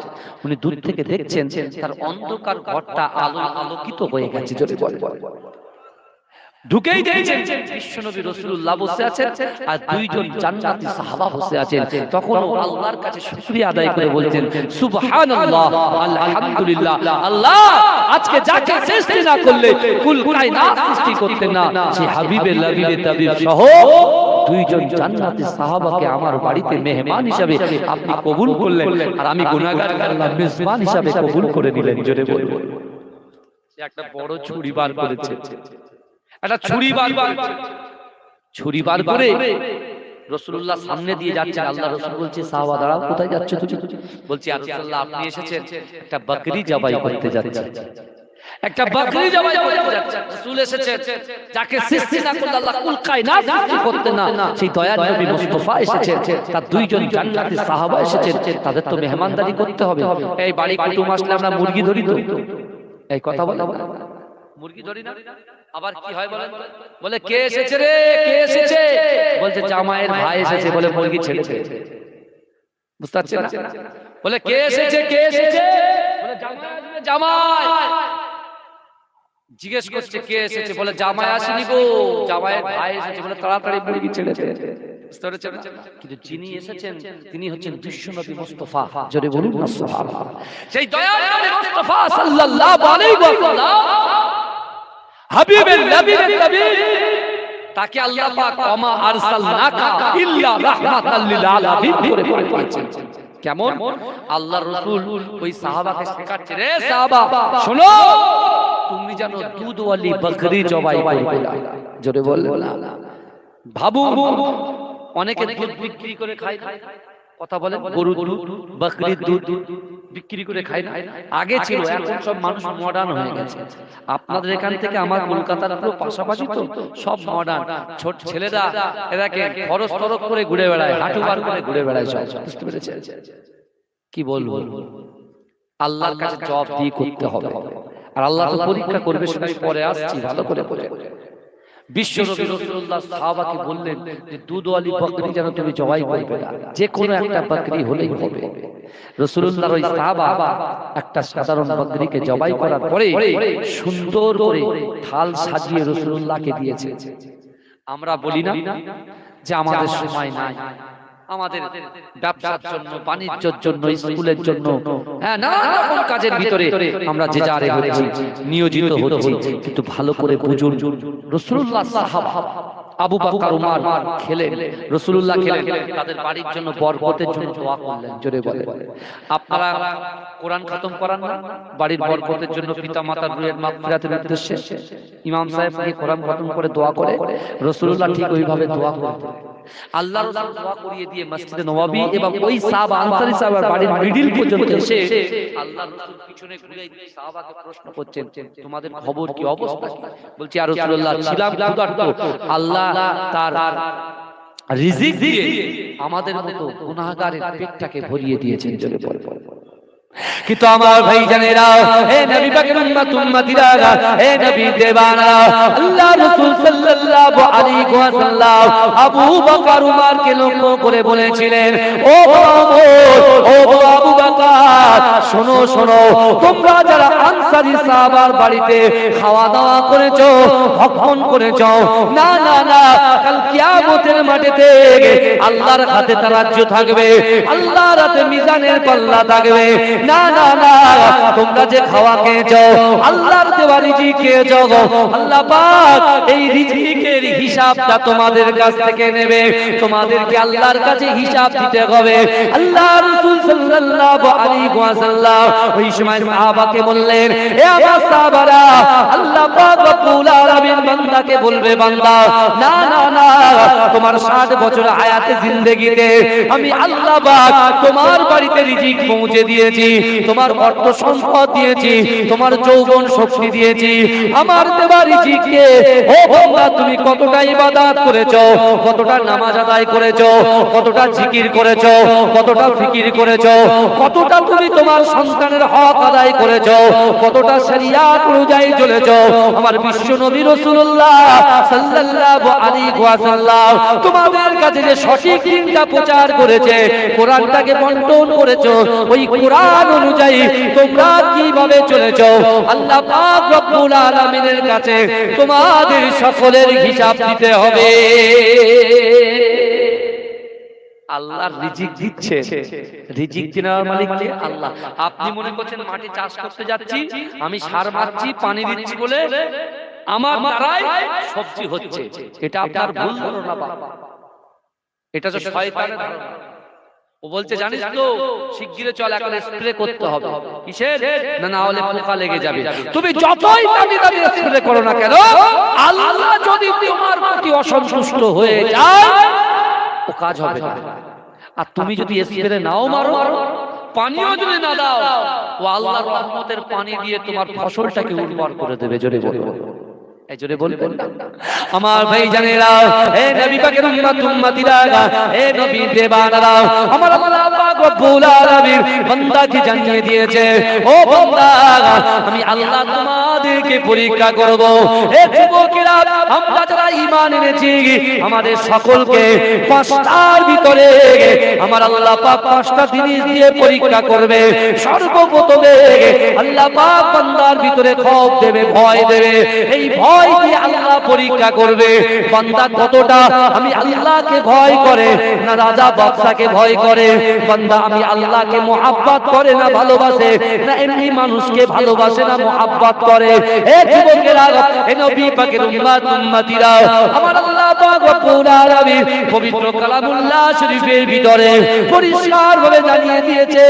উনি দূর থেকে দেখছেন তার অন্ধকার ঘরটা আলোকিত হয়ে গেছে। জোরে বলে ঢুকেই দেখছেন বিশ্বনবী রাসূলুল্লাহ বসে আছেন আর দুইজন জান্নাতি সাহাবা বসে আছেন। তখন আল্লাহর কাছে শুকরিয়া আদায় করে বলছেন সুবহানাল্লাহ আলহামদুলিল্লাহ, আল্লাহ আজকে যাকে সৃষ্টি না করলে কুল কায়নাত সৃষ্টি করতেন না, সেই হাবিবে লাবিবে তাবিব সহ দুইজন জান্নাতি সাহাবাকে আমার বাড়িতে মেহমান হিসেবে আপনি কবুল করলেন, আর আমি গুনাহগার আল্লাহ মেজবান হিসেবে কবুল করে নিলেন। জোরে বলুন। সে একটা বড় ছুরি বার করেছে, একটা ছুরি বার করে রাসূলুল্লাহ সামনে দিয়ে যাচ্ছেন। আল্লাহ রাসূল বলছে সাহাবা দাঁড়াও, কোথায় যাচ্ছ তুমি? বলছি ইয়া রাসূলুল্লাহ আপনি এসেছেন, একটা বকরি জবাই করতে যাচ্ছেন, একটা বকরি জবাই করতে যাচ্ছেন। রাসূল এসেছেন যাকে সৃষ্টি না করলে আল্লাহ কুল কায়নাত সৃষ্টি করতেন না, সেই দয়ার নবী মুস্তাফা এসেছেন, তার দুইজন জান্নাতি সাহাবা এসেছেন, তাদের তো মেহমানদারি করতে হবে। এই বাড়ি কুটুম আসলে আমরা মুরগি ধরি তো, এই কথা বলে মুরগি ধরি না, আবার কি হয় বলেন? বলে কে এসেছে রে, কে এসেছে? বলছে জামাইয়ের ভাই এসেছে, বলে মুরগি ছেড়ে দে। বুঝতে পারছেন না? বলে কে এসেছে, কে এসেছে? বলে জামাই। জিজ্ঞেস করছে কে এসেছে? বলে জামাই আসেনি গো, জামাইয়ের ভাই এসেছে, বলে তাড়াতাড়ি মুরগি ছেড়ে দে। বুঝতে পেরেছেন? কিন্তু যিনি এসেছেন তিনি হচ্ছেন বিশ্বনবী মুস্তাফা। জোরে বলুন না সুবহানাল্লাহ। সেই দয়ার নবী মুস্তাফা সাল্লাল্লাহু আলাইহি ওয়াসাল্লাম হাবিবুল নবীর তাবিব, তাকে আল্লাহ পাক ওমা আরসালনাকা ইল্লা রাহমাতাল লিল আলামিন করে পাঠিয়েছেন। কেমন? আল্লাহর রাসূল ওই সাহাবাকে শেখাচ্ছে, রে সাহাবা শোনো, তুমি জানো দুধ ওয়ালি বকরি জবাই করবে না। জোরে বললেন না। ভাবু অনেকে দুধ বিক্রি করে খায়, কথা বলেন, গরুর দুধ বকরির দুধ বিক্রি করে খায় না। আগে ছিল, এখন সব মানুষ মডার্ন হয়ে গেছে। আপনাদের এখান থেকে আমার কলকাতার পুরো পাশাপাশি তো, সব মডার্ন। ছোট ছেলেরা এরাকে খরচ তরক করে ঘুরে বেড়ায়, হাঁটু বার করে ঘুরে বেড়ায় সব। বুঝতে পেরেছেন? কি বলবো, আল্লাহর কাছে জবাব দিয়ে করতে হবে, আর আল্লাহ তো পরীক্ষা করবে, সেটা পরে আসছি, ভালো করে বলে। বিশ্বনবী রাসূলুল্লাহ সাহাবাকে বললেন যে দুধওয়ালি বকরি যেন তুমি জবাই করবে না, যে কোনো একটা বকরি হলেই হবে। রাসূলুল্লাহর ওই সাহাবা একটা সাধারণ বকরিকে জবাই করার পরে সুন্দর করে থাল সাজিয়ে রাসূলুল্লাহকে দিয়েছে। আমরা বলি না যে আমাদের সময় নাই, আমাদের ব্যবসার জন্য, বাণিজ্যের জন্য, স্কুলের জন্য, হ্যাঁ নানা রকম কাজের ভিতরে আমরা যে যারে হচ্ছি, নিয়োজিত হচ্ছি। কিন্তু ভালো করে বুঝুন, রাসূলুল্লাহ সাহাবা আবু বকর ওমর খেলেন, রাসূলুল্লাহ খেলেন, তাদের বাড়ির জন্য বরকতের জন্য দোয়া করলেন। জোরে বলে আপনারা কোরআন খতম করান না? বাড়ির বরকতের জন্য, পিতা মাতার রুহের মাগফিরাতের উদ্দেশ্যে ইমাম সাহেব কি কোরআন খতম করে দোয়া করে? রাসূলুল্লাহ ঠিক ওইভাবে দোয়া করতেন। আল্লাহর রাসূল দোয়া করিয়ে দিয়ে মসজিদে নববী এবং ওই সাহাবা আনসারী সাহাবার বাড়ির মিডল পর্যন্ত এসে আল্লাহর রাসূল পিছনে ঘুরে সাহাবাকে প্রশ্ন করছেন, তোমাদের খবর কি, অবস্থা কি? বলছি ইয়া রাসূলুল্লাহ ছিলাম ক্ষুধার্ত, আল্লাহ তার রিজিক দিয়ে আমাদের মতো গুনাহগারের পেটটাকে ভরিয়ে দিয়েছেন। জোরে বল। কিন্তু আমার ভাইজানেরা, হে নবী পাকের উম্মতিরা, হে নবী দেবানা, আল্লাহ রাসূল সাল্লাল্লাহু আলাইহি ওয়াসাল্লাম আবু বকর উমরকে লক্ষ্য করে বলেছিলেন, ও আবু বকর, শোনো শোনো, তোমরা যারা আনসারী সাহাবার বাড়িতে খাওয়া দাওয়া করেছো, ভক্ষণ করেছো, না না না, কাল কিয়ামতের মাঠেতে আল্লাহর হাতে তার রাজ্য থাকবে, আল্লাহর হাতে মিজানের পাল্লা থাকবে। না না না, তোমরা যে খাওয়া খেয়েছো, আল্লাহর দেওয়া রিজিক খেয়েছো, আল্লাহ পাক এই রিজিকের হিসাবটা তোমাদের কাছ থেকে নেবে, তোমাদেরকে আল্লাহর কাছে হিসাব দিতে হবে। আল্লাহ রাসূল সাল্লাল্লাহু আলাইহি ওয়াসাল্লাম ওই সময় সাহাবাকে বললেন, হে আমার সাহাবারা, আল্লাহ পাক রব্বুল আলামিন বান্দাকে বলবে, বান্দা না না না, তোমার 60 বছর হায়াতে জিন্দেগিতে আমি আল্লাহ পাক তোমার বাড়িতে রিজিক পৌঁছে দিয়েছি, তোমার অর্থ সম্পদ দিয়েছি, তোমার যৌবন শক্তি দিয়েছি। আমার দেওয়া রিজিককে ও বান্দা তুমি কতটা ইবাদত করেছো, কতটা নামাজ আদায় করেছো, কতটা জিকির করেছো, কতটা ফিকির করেছো, কতটা তুমি তোমার সন্তানের হক আদায় করেছো, কতটা শরিয়াত অনুযায়ী চলেছো। আমার বিশ্ব নবী রাসূলুল্লাহ সাল্লাল্লাহু আলাইহি ওয়াসাল্লাম তোমাদের কাছে যে সঠিক দিনটা প্রচার করেছে, কোরআনটাকে বন্টন করেছো, ওই কোরআন অনুযায়ী তোমরা কিভাবে চলেছো আল্লাহ পাক রব্বুল আলামিনের কাছে তোমাদের সকলের হিসাব দিতে হবে। আল্লাহর রিজিক দিচ্ছে, রিজিক দেওয়ার মালিক কে? আল্লাহ। আপনি মনে করছেন মাটি চাষ করতে যাচ্ছি, আমি সার মারছি, পানি দিচ্ছি বলে আমার দ্বারাই সবজি হচ্ছে, এটা আপনার ভুল ধারণা বাবা, এটা তো শয়তানের ধারণা। ও বলছে জানিস তো শিগগিরই চল এখন স্প্রে করতে হবে। কিসের? না না হলে পোকা লেগে যাবে। তুমি যতই দামি দামি স্প্রে করো না কেন, আল্লাহ যদি তোমার প্রতি অসন্তুষ্ট হয়ে যায় ও কাজ হবে না। আর তুমি যদি স্প্রে নাও মারো, পানিও যদি না দাও, ও আল্লাহর রহমতের পানি দিয়ে তোমার ফসলটাকে উর্বর করে দেবে। জোরে বলো, এই জোরে বলবেন না আমার ভাই জানেরা, হে নবী পাকের উম্মতিরা, হে নবী দেবানারা, আমার আল্লাহ পাক রব্বুল আলামিন বান্দাকে জানিয়ে দিয়েছে, ও বান্দা আমি আল্লাহ তোমাদেরকে পরীক্ষা করব। হে যুবকেরা, আমরা যারা ঈমান এনেছি আমাদের সকলকে পাঁচটার ভিতরে আমার আল্লাহ পাক পাঁচটা জিনিস দিয়ে পরীক্ষা করবে। সর্বপ্রথমে আল্লাহ পাক বান্দার ভিতরে খৌফ দেবে, ভয় দেবে। এই ভয় দিয়ে আল্লাহ পরীক্ষা করবে বান্দা কতটা আমি আল্লাহকে ভয় করে, না রাজা বাদশাকে ভয় করে। বান্দা আমি আল্লাহকে মুহাব্বত করে না ভালোবাসে, না এমনি মানুষকে ভালোবাসে না মুহাব্বত করে। হে যুবকেরা, হে নবী পাকের উম্মতিরা, আমার আল্লাহ পাক রব্বুল আলামিন পবিত্র কালামুল্লাহ শরীফের ভিতরে পরিষ্কার ভাবে জানিয়ে দিয়েছে,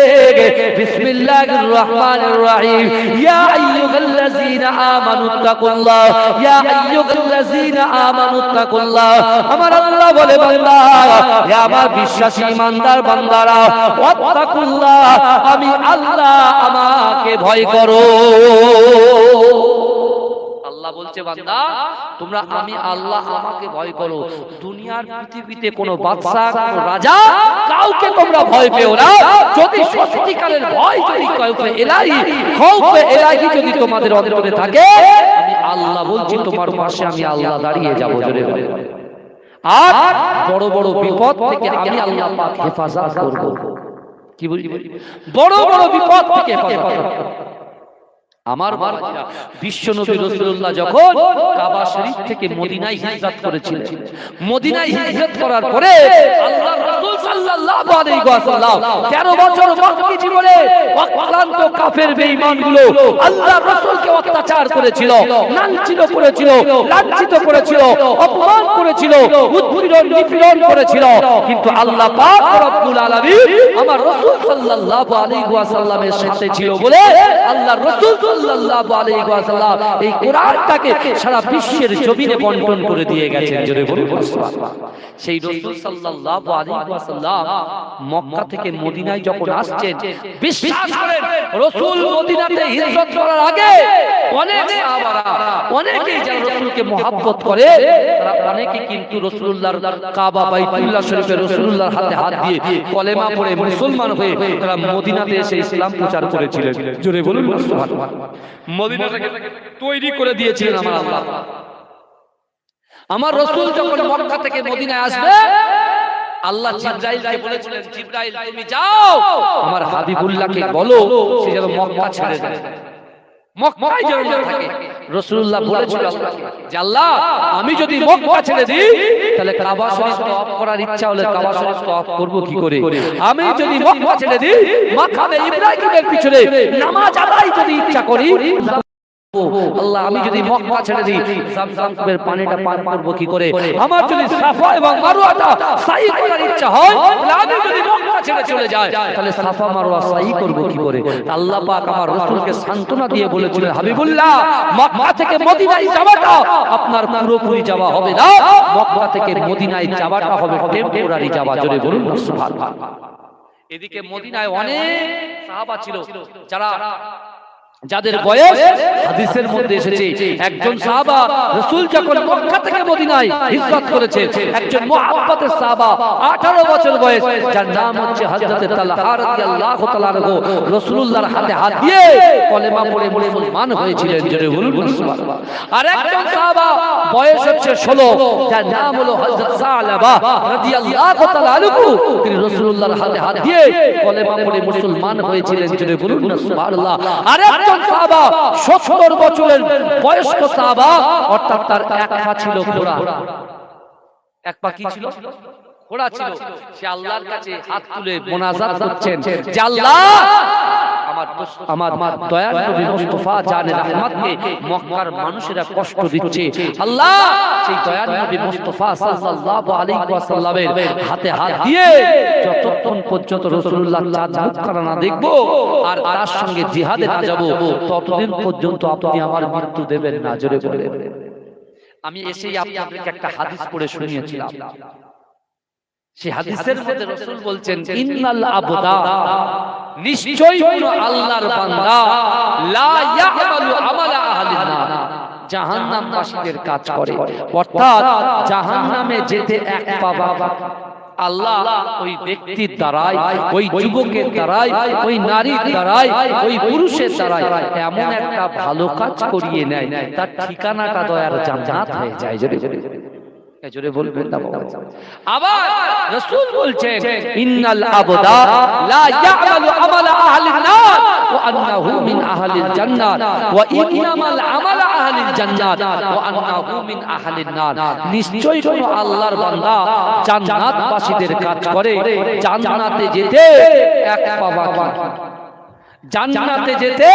বিসমিল্লাহির রহমানির রহিম, ইয়া আইয়ুহাল্লাযীনা আমানুত্তাকুল্লাহ, ইয়া আইয়ুহাল্লাযীনা আমানুত্তাকুল্লাহ। আমার আল্লাহ বলে বান্দা, হে আমার বিশ্বাসী ইমানদার বান্দারা, ওয়াত্তাকুল্লাহ, আমি আল্লাহ আমাকে ভয় করো। আল্লাহ বলছে বান্দা তোমরা আমি আল্লাহ আমাকে ভয় করো। দুনিয়ার পৃথিবীতে কোনো বাদশা, কোনো রাজা, কাউকে তোমরা ভয় পেও না। যদি সত্যিকারের ভয় যদি কাউকে ইলাহি, খৌফে ইলাহি যদি তোমাদের অন্তরে থাকে, আমি আল্লাহ বলছি তোমার পাশে আমি আল্লাহ দাঁড়িয়ে যাব। জোরে বলে। আর বড় বড় বিপদ থেকে আমি আল্লাহ পাক হেফাজত করব। কি বলি? বড় বড় বিপদ থেকে হেফাজত করব। আমার বিশ্ব নবী রাসূলুল্লাহ যখন কাবা শরীফ থেকে মদিনায় হিজরত করেছিলেন, মদিনায় হিজরত করার পরে আল্লাহর রাসূল সাল্লাল্লাহু আলাইহি ওয়াসাল্লাম 13 বছর মক্কি জীবনে অক্লান্ত কাফের বেঈমানগুলো আল্লাহর রাসূলকে অত্যাচার করেছিল, লাঞ্ছিত করেছিল, লাঞ্ছিত করেছিল, অপমান করেছিল, উৎপীড়ন নিপীড়ন করেছিল। কিন্তু আল্লাহ পাক রব্বুল আলামিন আমার রাসূল সাল্লাল্লাহু আলাইহি ওয়াসাল্লামের সাথে ছিল বলে আল্লাহর রাসূল সাল্লাল্লাহু আলাইহি ওয়াসাল্লাম এই কোরআনটাকে সারা বিশ্বের জমিনে বন্টন করে দিয়ে গেছেন। জোরে বলুন সুবহানাল্লাহ। সেই রাসূল সাল্লাল্লাহু আলাইহি ওয়াসাল্লাম মক্কা থেকে মদিনায় যখন আসছেন, বিশ্বাস করেন রাসূল মদিনাতে হিজরত করার আগে অনেক সাহাবারা, অনেকেই যারা রাসূলকে মহব্বত করে, তারা অনেকে কিন্তু রাসূলুল্লাহর কাবা বাইতুল্লাহ শরীফে রাসূলুল্লাহর হাতে হাত দিয়ে কলেমা পড়ে মুসলমান হয়ে তারা মদিনাতে এসে ইসলাম প্রচার করেছিলেন। জোরে বলুন সুবহানাল্লাহ। মদিনাটাকে তৈরি করে দিয়েছিলেন আমার আল্লাহ। আমার রাসূল যখন মক্কা থেকে মদিনায় আসবে, আল্লাহ জিবরাইলকে বলেছিলেন, জিবরাইল তুমি যাও আমার হাবিবুল্লাহকে বলো সে যেন মক্কা ছেড়ে দেয়, মক্কায় যেন না থাকে। রাসূলুল্লাহ বলেছিল যে আল্লাহ আমি যদি মক্কা ছেড়ে দিই তাহলে কাবা শরীফ তওয়াফ করার ইচ্ছা হলে কাবা শরীফ তওয়াফ করব কি করে? আমি যদি মক্কা ছেড়ে দিই মাকামে ইব্রাহিমের পিছনে নামাজ আদায় যদি ইচ্ছা করি আল্লাহ আমি যদি মক্কা ছেড়ে দিই জামজামের পানিটা পান করব কি করে? আমার যদি সাফা এবং মারওয়াটা সাই করার ইচ্ছা হয়, তাহলে আমি যদি মক্কা ছেড়ে চলে যাই, তাহলে সাফা মারওয়া সাই করব কি করে? আল্লাহ পাক আমার রাসূলকে সান্তনা দিয়ে বলেছিলেন, হাবিবুল্লাহ মক্কা থেকে মদিনায় যাওয়াটা আপনার পুরোপুরি যাওয়া হবে না, মক্কা থেকে মদিনায় যাওয়াটা হবে টেম্পোরারি যাওয়া। জোরে বলুন সুবহানাল্লাহ। এদিকে মদিনায় অনেক সাহাবা ছিল যাদের বয়স হাদিসের মধ্যে এসেছে, একজন সাহাবা রাসূল যখন মক্কা থেকে মদিনায় হিজরত করেছে, একজন মুহাব্বতের সাহাবা 18 বছর বয়স, যার নাম হচ্ছে হযরত তালহা রাদিয়াল্লাহু তাআলা আনহু, রাসূলুল্লাহর হাতে হাত দিয়ে কলেমা পড়ে মুসলমান হয়েছিলেন। জোরে বলুন সুবহানাল্লাহ। আর একজন সাহাবা বয়স হচ্ছে 16, যার নাম হলো হযরত সালাবা রাদিয়াল্লাহু তাআলা আনহু, তিনি রাসূলুল্লাহর হাতে হাত দিয়ে কলেমা পড়ে মুসলমান হয়েছিলেন। জোরে বলুন সুবহানাল্লাহ। আর সাহাবা 70 বছরের বয়স্ক সাহাবা, অর্থাৎ তার এক পা ছিল ঘোড়া, এক পা কি ছিল? ঘোড়া ছিল। সে আল্লাহর কাছে হাত তুলে মোনাজাত করছেন যে আল্লাহ আমার দয়ার নবী মুস্তাফা জানে রহমতকে মক্কার মানুষেরা কষ্ট দিচ্ছে, আল্লাহ সেই দয়ার নবী মুস্তাফা সাল্লাল্লাহু আলাইহি ওয়াসাল্লামের হাতে হাত দিয়ে যতক্ষণ পর্যন্ত রাসূলুল্লাহ চাঁদ মুখখানা না দেখব আর তার সঙ্গে জিহাদে না যাব, ততদিন পর্যন্ত আপনি আমার মৃত্যু দেবেন না। জোরে বলে আমি এসেই আপনাদেরকে একটা হাদিস পড়ে শুনিয়েছিলাম। সেই হাদিসের মধ্যে রাসূল বলছেন, ইন্নাল আবদা, নিশ্চয়ই কোন আল্লাহর বান্দা, লা ইয়ামালু আমালা আহলিন নার, জাহান্নামবাসীদের কাজ করে, অর্থাৎ জাহান্নামে যেতে এক পা বাবা আল্লাহ ওই ব্যক্তির দ্বারাই, ওই যুবকের দ্বারাই, ওই নারীর দ্বারাই, ওই পুরুষের দ্বারাই এমন একটা ভালো কাজ করিয়ে নেয়, তার ঠিকানাটা দয়ার জান্নাত হয়ে যায়। জোরে বলবেন না বাবা। আবার রাসূল বলছেন, ইন্নাল আবদা লা ইয়ামালু আমালা আহলিন নার ওয়া আন্নাহু মিন আহলিল জান্নাত ওয়া ইন্নামাল আমালা আহলিল জান্নাত ওয়া আন্নাহু মিন আহলিন নার, নিশ্চয়ই কোন আল্লাহর বান্দা জান্নাতবাসীদের কাজ করে, জান্নাতে যেতে এক পা বাকি, জান্নাতে যেতে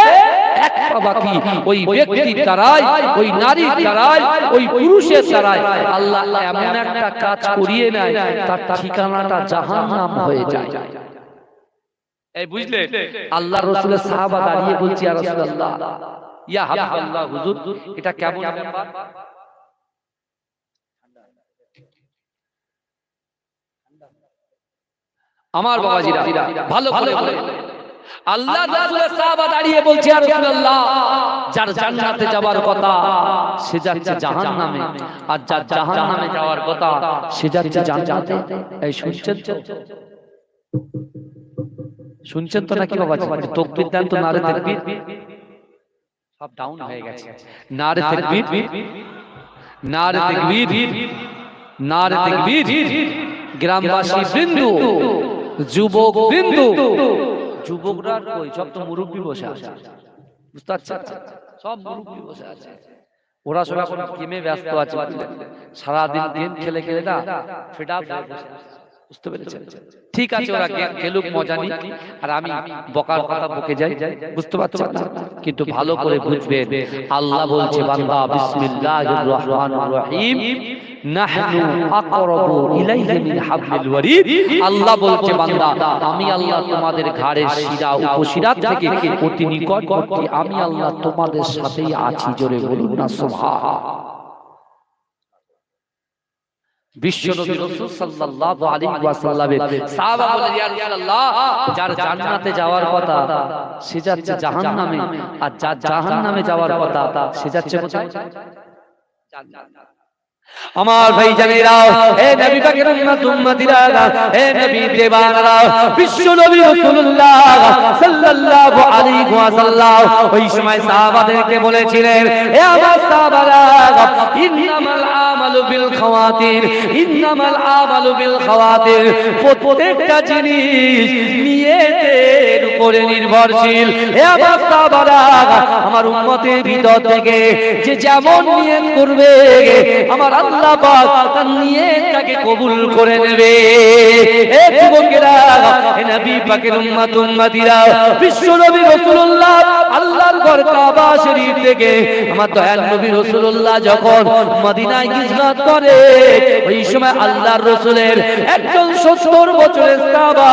এক পা বাকি, ওই ব্যক্তির দ্বারাই, ওই নারীর দ্বারাই, ওই পুরুষের দ্বারাই আল্লাহ এমন একটা কাজ করিয়ে নেয়, তার ঠিকানাটা জাহান্নাম হয়ে যায়। এই বুঝলে? আল্লাহ রাসূলের সাহাবা দাঁড়িয়ে বলছে, ইয়া রাসূলুল্লাহ, ইয়া হাবিবাল্লাহ, হুজুর এটা কেমন ব্যাপার? আমার বাবাজিরা ভালো করে বলে, আল্লাহ রাসূলের সাহাবা দাঁড়িয়ে বলছে, ইয়া রাসূলুল্লাহ, যার জান্নাতে যাওয়ার কথা সে যাচ্ছে জাহান্নামে, আর যার জাহান্নামে যাওয়ার কথা সে যাচ্ছে জান্নাতে। এই শুনছেন তো? শুনছেন তো নাকি বাবা? তাকবীর দেন তো, নারে তাকবীর। সব ডাউন হয়ে গেছে। নারে তাকবীর, নারে তাকবীর, নারে তাকবীর। গ্রামবাসী বৃন্দু, যুবক বৃন্দু, যুবকরা কই? সব তো মুরব্বি বসে আছে, বুঝতে পারছেন? সব মুরব্বি বসে আছে, ওরা সব এখন গেমে ব্যস্ত আছে, সারাদিন গেম খেলে খেলে না ফেড আপ হয়ে বসে আছে, বুঝতে পেরেছেন? ঠিক আছে, ওরা গেম খেলুক, মজা নিক, আর আমি বকার কথা বকে যাই, বুঝতে পারছেন? কিন্তু ভালো করে বুঝবেন, আল্লাহ বলছে, বান্দা বিসমিল্লাহির রহমানির রহিম, নাহনু আকরাবু ইলাইহি মিন হাবলিল ওয়ারিদ। আল্লাহ বলছে, বান্দা আমি আল্লাহ তোমাদের ঘাড়ের শিরা, উপশিরা থেকে অতি নিকটবর্তী, আমি আল্লাহ তোমাদের সাথেই আছি। জোরে বলুন না সুবহানাল্লাহ। বিশ্বনবী রাসূল সাল্লাল্লাহু আলাইহি ওয়াসাল্লামের সাহাবা বলে, ইয়া রাসূলুল্লাহ, যার জান্নাতে যাওয়ার কথা সে যাচ্ছে জাহান্নামে, আর যার জাহান্নামে যাওয়ার কথা সে যাচ্ছে কোথায়? জান্নাত। আমার ভাই জানেরা, হে নবী পাকের উম্মতিরা, হে নবী দেবানরা, বিশ্ব নবী রাসূলুল্লাহ সাল্লাল্লাহু আলাইহি ওয়াসাল্লাম ওই সময় সাহাবাদেরকে বলেছিলেন, হে আমার সাহাবারা, ইন্নামাল আমালু বিল খাওয়াতির, ইন্নামাল আমালু বিল খাওয়াতির, প্রত্যেকটা জিনিস নিয়তের উপরে নির্ভরশীল। হে আমার সাহাবারা, আমার উম্মতের ভিতর থেকে যে যেমন নিয়ত করবে আমার আল্লাহ পাক তার নিয়তটাকে কবুল করে নেবে। হে যুবকেরা, হে নবী পাকের উম্মত উম্মতিরা, বিশ্ব নবী রাসূলুল্লাহ আল্লাহর ঘর কাবা শরীফ থেকে আমার দয়াল নবী রাসূলুল্লাহ যখন মদিনায় হিজরত করে, ওই সময় আল্লাহর রাসূলের একজন 70 বছরের সাহাবা,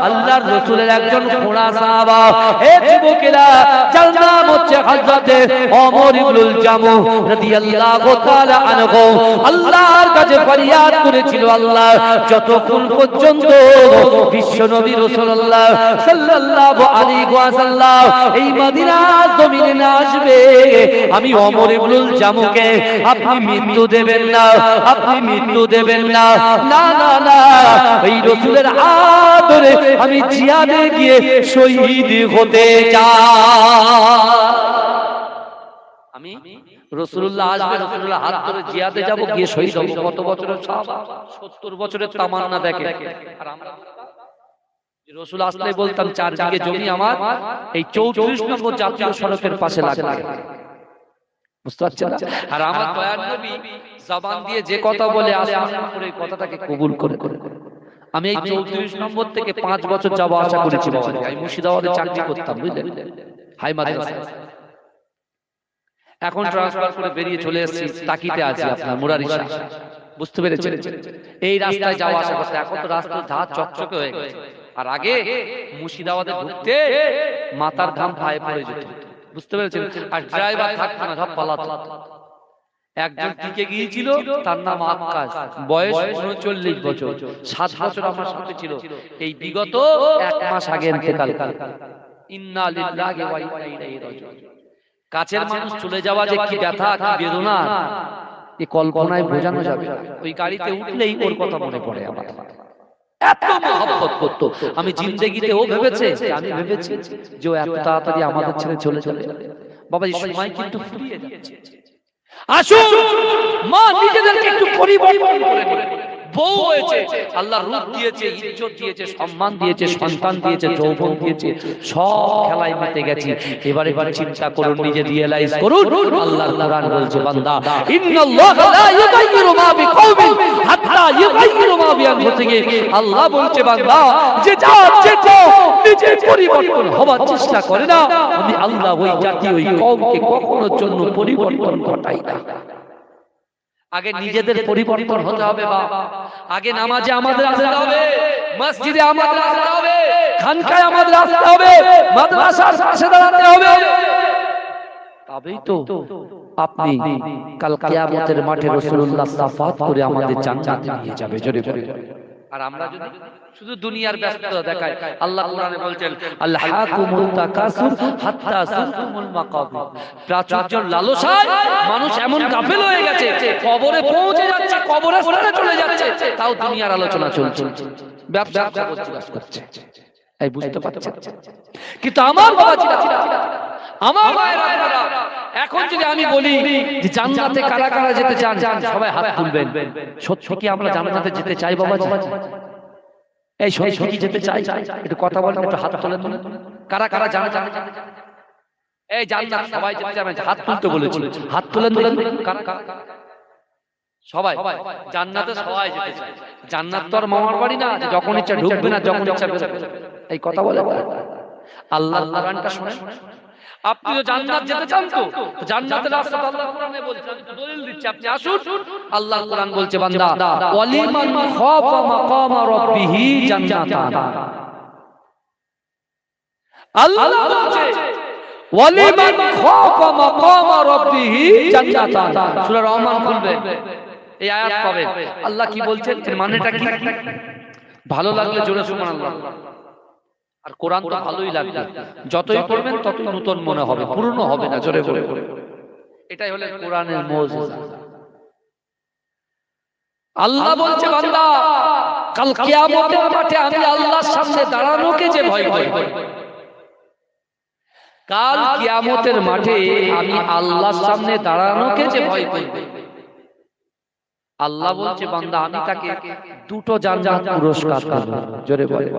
আল্লাহর রাসূলের একজন খোঁড়া সাহাবা, হে যুবকেরা, যার নাম হচ্ছে হযরত ওমর ইবনুল জামু রাদিয়াল্লাহু তাআলা আনহু, আল্লাহর কাছে ফরিয়াদ করেছিল, আল্লাহ যতক্ষণ পর্যন্ত বিশ্ব নবী রাসূলুল্লাহ সাল্লাল্লাহু আলাইহি ওয়াসাল্লাম এই মদিনার জমিনে না আসবে, আমি ওমর ইবনুল জামুকে আপনি মৃত্যু দেবেন না, আপনি মৃত্যু দেবেন না। না না না, এই রাসূলের আদরে আমি জিহাদে গিয়ে শহীদ হতে চাই। আমি রাসূলুল্লাহ আসবে, রাসূলুল্লাহ হাত ধরে জিহাদে যাব, গিয়ে শহীদ হব। কত বছরের সাহাবা, 70 বছরের তামান্না দেখে। আর আমরা রাসূল আসলে বলতাম 4 বিঘে জমি আমার এই 34 নম্বর জাতীয় সড়কের পাশে লাগবে। বুঝতে পারছেন? আর আমার দয়ার নবী জবান দিয়ে যে কথা বলে আসমান করে কথাটাকে কবুল করে। আমি এই 34 নম্বর থেকে 5 বছর যাব আশা করেছি বাবা। আমি মুর্শিদাবাদে চাকরি করতাম, বুঝলেন, হাই মাদ্রাসা। এখন ট্রান্সফার করে বেরিয়ে চলে এসেছি, তাকিতে আছি আপনার মুরারিশা। বুঝতে পেরেছেন? এই রাস্তায় যাওয়া আসা করতে এখন তো রাস্তার ধার চকচকে হয়ে গেছে। আর আগে মুর্শিদাবাদে ঢুকতে মাথার ঘাম পায়ে পড়ে যেত। বুঝতে পেরেছেন? আর ড্রাইভার থাকতো না, সব পালাতো। একজন টিকে গিয়েছিল, তার নাম আক্কাস, বয়স 39 বছর, 7 বছর আমার সাথে ছিল। এই বিগত 1 মাস আগে ইন্তেকাল করে। ইন্না লিল্লাহি ওয়া ইন্না ইলাইহি রাজিউন। কাছের মানুষ চলে যাওয়া যে কি ব্যথা, কি বেদনা, এই কল্পনায় বোঝানো যাবে না। ওই গাড়িতে উঠলেই ওর কথা মনে পড়ে আমার। এত মহব্বত করত। আমি জিন্দেগিতে ও ভেবেছে, আমি ভেবেছি যে ও এত তাড়াতাড়ি আমাদের ছেড়ে চলে যাবে। বাবা, এই সময় কিন্তু ফুরিয়ে যাচ্ছে। আসুন মা নিজেদেরকে একটু পরিবর্তন করে নিন। বউ হয়েছে, আল্লাহ রূপ দিয়েছে, ইজ্জত দিয়েছে, সম্মান দিয়েছে, সন্তান দিয়েছে, যৌবন দিয়েছে, সব খেলায় মেতে গেছি। এবারে চিন্তা করুন, নিজে রিয়েলাইজ করুন। আল্লাহর কোরআন বলছে, বান্দা ইন্নাল্লাহা লা ইউগাইয়িরু মা বিকাওমিন হাত্তা ইউগাইয়িরু মা বিআনফুসিহিম। আল্লাহ বলছে, বান্দা যে নিজে পরিবর্তন হওয়ার চেষ্টা করে না, আমি আল্লাহ ওই জাতি, ওই কওমকে কখনোর জন্য পরিবর্তন ঘটাই না। আগে নিজেদের পরিবর্তন হতে হবে বাবা। আগে নামাজে আমাদের আসতে হবে, মসজিদে আমাদের আসতে হবে, খানকায় আমাদের আসতে হবে, মাদ্রাসার পাশে দাঁড়াতে হবে। তবেই তো আপনি কাল কিয়ামতের মাঠে রাসূলুল্লাহ সাফাত করে আমাদের জান্নাতে নিয়ে যাবে। জোরে বলে। আর আমরা যদি শুধু দুনিয়ার ব্যস্ততা দেখাই, আল্লাহ কোরআনে বলছেন, আল্লাহাকুমুত তাকাসুর হাত্তা যুরতুমুল মাকাবির। প্রাচুর্যের লালসায় মানুষ এমন গাফেল হয়ে গেছে, কবরে পৌঁছে যাচ্ছে, কবরস্থানে চলে যাচ্ছে, তাও দুনিয়ার আলোচনা চলছে, ব্যবসা করছে। এই বুঝতে পারছেন? কিন্তু আমার বাবাজিরা, আমার মায়েরা, এখন যদি আমি বলি যে জান্নাতে কারা কারা যেতে চান, সবাই হাত তুলবেন। সত্যি কি আমরা জান্নাতে যেতে চাই বাবাজি? এই সত্যি কি যেতে চাই? একটু কথা বলেন, একটু হাত তোলেন। কারা কারা জানে? এই জান্নাত সবাই যেতে চায়, হাত তুলতে বলেছি, হাত তুলেন। কারা কারা? সবাই জান্নাতে সবাই যেতে চায়। জান্নাত তো আর মামার বাড়ি না, যখন ইচ্ছা ঢুকবে না, যখন ইচ্ছা বেরোবে। এই কথা বলে আল্লাহ কোরআনটা শুনেন। আপনি তো জান্নাত যেতে চান, তো জান্নাতের রাস্তা আল্লাহ কোরআনে বলছে, আমি দলিল দিচ্ছি, আপনি আসুন। আল্লাহ কোরআন বলছে, বান্দা ওয়ালিমান খাফা মাকামা রাব্বিহি জান্নাতান। আল্লাহ বলছে ওয়ালিমান খাফা মাকামা রাব্বিহি জান্নাতান। সূরা রহমান খুলবেন, এই আয়াত পাবেন। আল্লাহ কি বলছেন, এর মানেটা কি? ভালো লাগলে জোরে সুবহানাল্লাহ। আর কোরআন তো ভালোই লাগবে, যতই পড়বেন ততই নতুন মনে হবে, পুরনো হবে না। জোরে বলে, এটাই হলো কোরআনের মুজিজা। আল্লাহ বলছে, বান্দা কাল কিয়ামতের মাঠে আমি আল্লাহর সামনে দাঁড়ানোকে যে ভয় করি, কাল কিয়ামতের মাঠে আমি আল্লাহর সামনে দাঁড়ানোকে যে ভয় করি, আল্লাহ বলছে, বান্দা আমি তাকে 2টো জান্নাত পুরস্কার দেব। জোরে বলে।